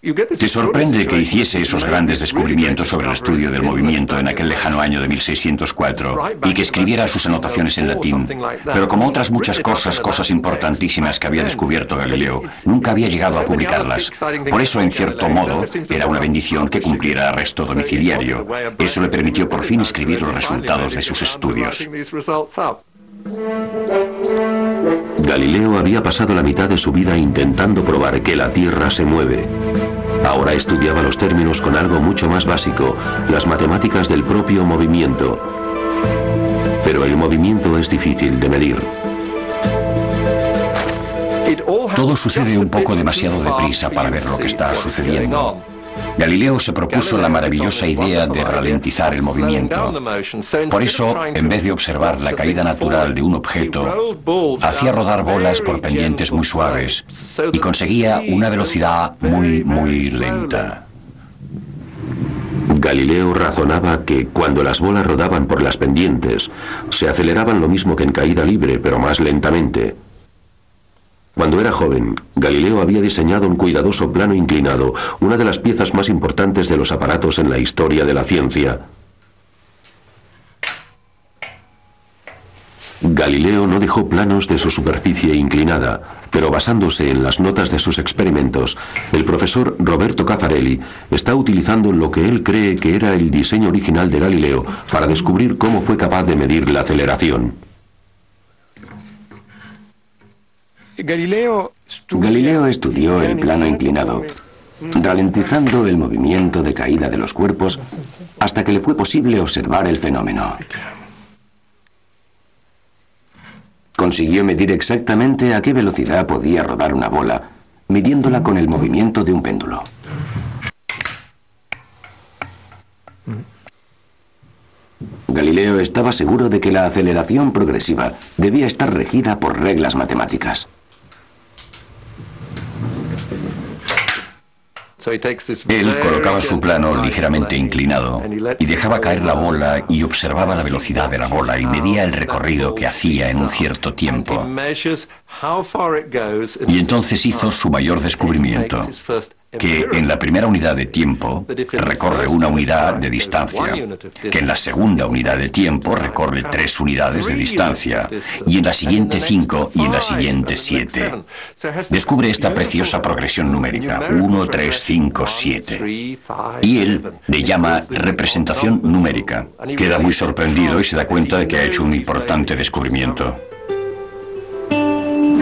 Te sorprende que hiciese esos grandes descubrimientos sobre el estudio del movimiento en aquel lejano año de 1604 y que escribiera sus anotaciones en latín, pero como otras muchas cosas importantísimas que había descubierto Galileo, nunca había llegado a publicarlas. Por eso, en cierto modo, era una bendición que cumpliera arresto domiciliario. Eso le permitió por fin escribir los resultados de sus estudios. Galileo había pasado la mitad de su vida intentando probar que la Tierra se mueve. Ahora estudiaba los términos con algo mucho más básico, las matemáticas del propio movimiento. Pero el movimiento es difícil de medir. Todo sucede un poco demasiado deprisa para ver lo que está sucediendo. Galileo se propuso la maravillosa idea de ralentizar el movimiento. Por eso, en vez de observar la caída natural de un objeto, hacía rodar bolas por pendientes muy suaves y conseguía una velocidad muy lenta. Galileo razonaba que cuando las bolas rodaban por las pendientes, se aceleraban lo mismo que en caída libre, pero más lentamente. Cuando era joven, Galileo había diseñado un cuidadoso plano inclinado, una de las piezas más importantes de los aparatos en la historia de la ciencia. Galileo no dejó planos de su superficie inclinada, pero basándose en las notas de sus experimentos, el profesor Roberto Caffarelli está utilizando lo que él cree que era el diseño original de Galileo para descubrir cómo fue capaz de medir la aceleración. Galileo estudió el plano inclinado, ralentizando el movimiento de caída de los cuerpos hasta que le fue posible observar el fenómeno. Consiguió medir exactamente a qué velocidad podía rodar una bola, midiéndola con el movimiento de un péndulo. Galileo estaba seguro de que la aceleración progresiva debía estar regida por reglas matemáticas. Él colocaba su plano ligeramente inclinado y dejaba caer la bola y observaba la velocidad de la bola y medía el recorrido que hacía en un cierto tiempo. Y entonces hizo su mayor descubrimiento, que en la primera unidad de tiempo recorre una unidad de distancia, que en la segunda unidad de tiempo recorre 3 unidades de distancia, y en la siguiente 5 y en la siguiente 7. Descubre esta preciosa progresión numérica, 1, 3, 5, 7. Y él le llama representación numérica. Queda muy sorprendido y se da cuenta de que ha hecho un importante descubrimiento.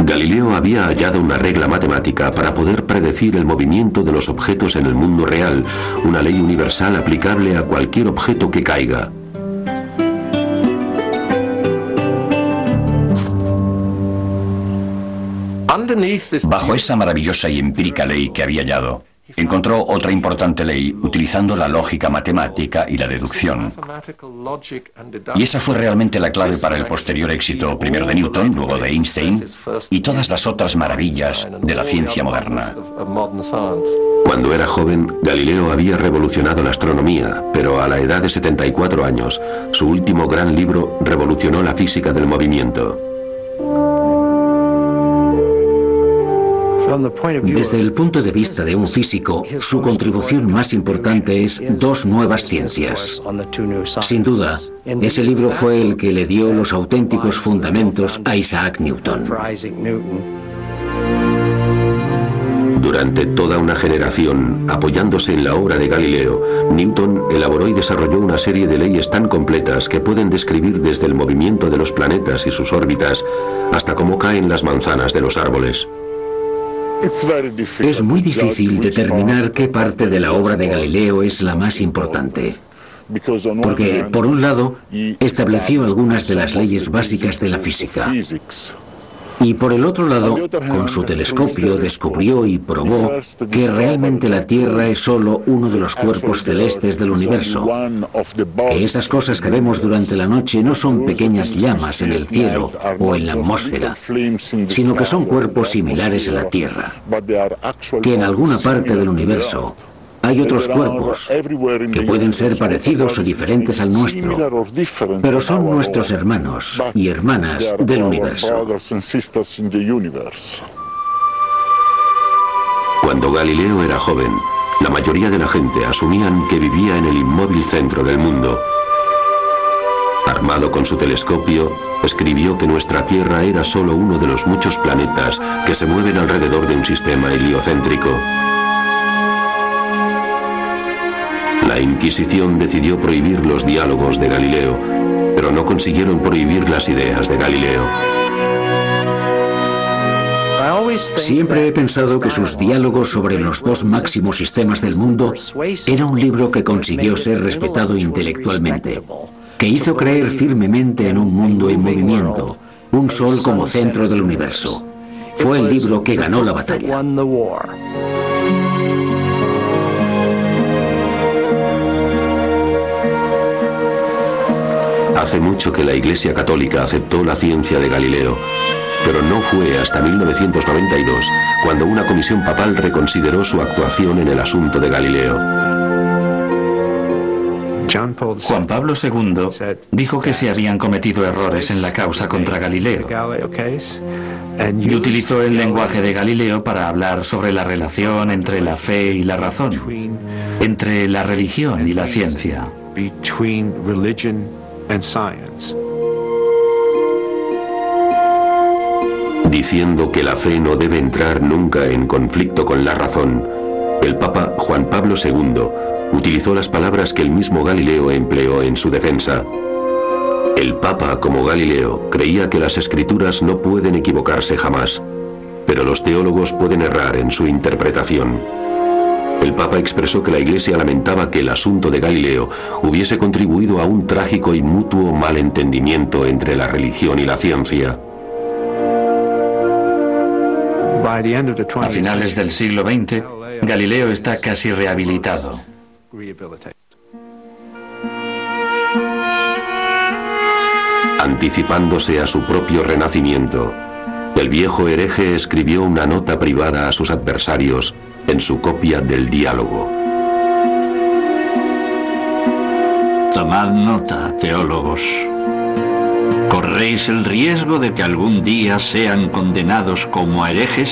Galileo había hallado una regla matemática para poder predecir el movimiento de los objetos en el mundo real, una ley universal aplicable a cualquier objeto que caiga. Bajo esa maravillosa y empírica ley que había hallado, encontró otra importante ley utilizando la lógica matemática y la deducción. Y esa fue realmente la clave para el posterior éxito, primero de Newton, luego de Einstein, y todas las otras maravillas de la ciencia moderna. Cuando era joven, Galileo había revolucionado la astronomía, pero a la edad de 74 años, su último gran libro revolucionó la física del movimiento. Desde el punto de vista de un físico, su contribución más importante es 2 nuevas ciencias. Sin duda, ese libro fue el que le dio los auténticos fundamentos a Isaac Newton. Durante toda una generación, apoyándose en la obra de Galileo, Newton elaboró y desarrolló una serie de leyes tan completas que pueden describir desde el movimiento de los planetas y sus órbitas hasta cómo caen las manzanas de los árboles. Es muy difícil determinar qué parte de la obra de Galileo es la más importante. Porque, por un lado, estableció algunas de las leyes básicas de la física. Y por el otro lado, con su telescopio descubrió y probó que realmente la Tierra es solo uno de los cuerpos celestes del universo, que esas cosas que vemos durante la noche no son pequeñas llamas en el cielo o en la atmósfera, sino que son cuerpos similares a la Tierra, que en alguna parte del universo hay otros cuerpos que pueden ser parecidos o diferentes al nuestro, pero son nuestros hermanos y hermanas del universo. Cuando Galileo era joven, la mayoría de la gente asumían que vivía en el inmóvil centro del mundo. Armado con su telescopio, escribió que nuestra Tierra era solo uno de los muchos planetas que se mueven alrededor de un sistema heliocéntrico. La Inquisición decidió prohibir los diálogos de Galileo, pero no consiguieron prohibir las ideas de Galileo. Siempre he pensado que sus diálogos sobre los dos máximos sistemas del mundo era un libro que consiguió ser respetado intelectualmente, que hizo creer firmemente en un mundo en movimiento, un sol como centro del universo. Fue el libro que ganó la batalla. Hace mucho que la Iglesia Católica aceptó la ciencia de Galileo, pero no fue hasta 1992 cuando una comisión papal reconsideró su actuación en el asunto de Galileo. Juan Pablo II dijo que se habían cometido errores en la causa contra Galileo y utilizó el lenguaje de Galileo para hablar sobre la relación entre la fe y la razón, entre la religión y la ciencia. Diciendo que la fe no debe entrar nunca en conflicto con la razón, el Papa Juan Pablo II utilizó las palabras que el mismo Galileo empleó en su defensa. El Papa, como Galileo, creía que las escrituras no pueden equivocarse jamás, pero los teólogos pueden errar en su interpretación. El Papa expresó que la Iglesia lamentaba que el asunto de Galileo hubiese contribuido a un trágico y mutuo malentendimiento entre la religión y la ciencia. A finales del siglo XX, Galileo está casi rehabilitado. Anticipándose a su propio renacimiento, el viejo hereje escribió una nota privada a sus adversarios en su copia del Diálogo. Tomad nota, teólogos. ¿Corréis el riesgo de que algún día sean condenados como herejes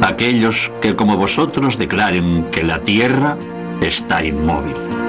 aquellos que como vosotros declaren que la tierra está inmóvil?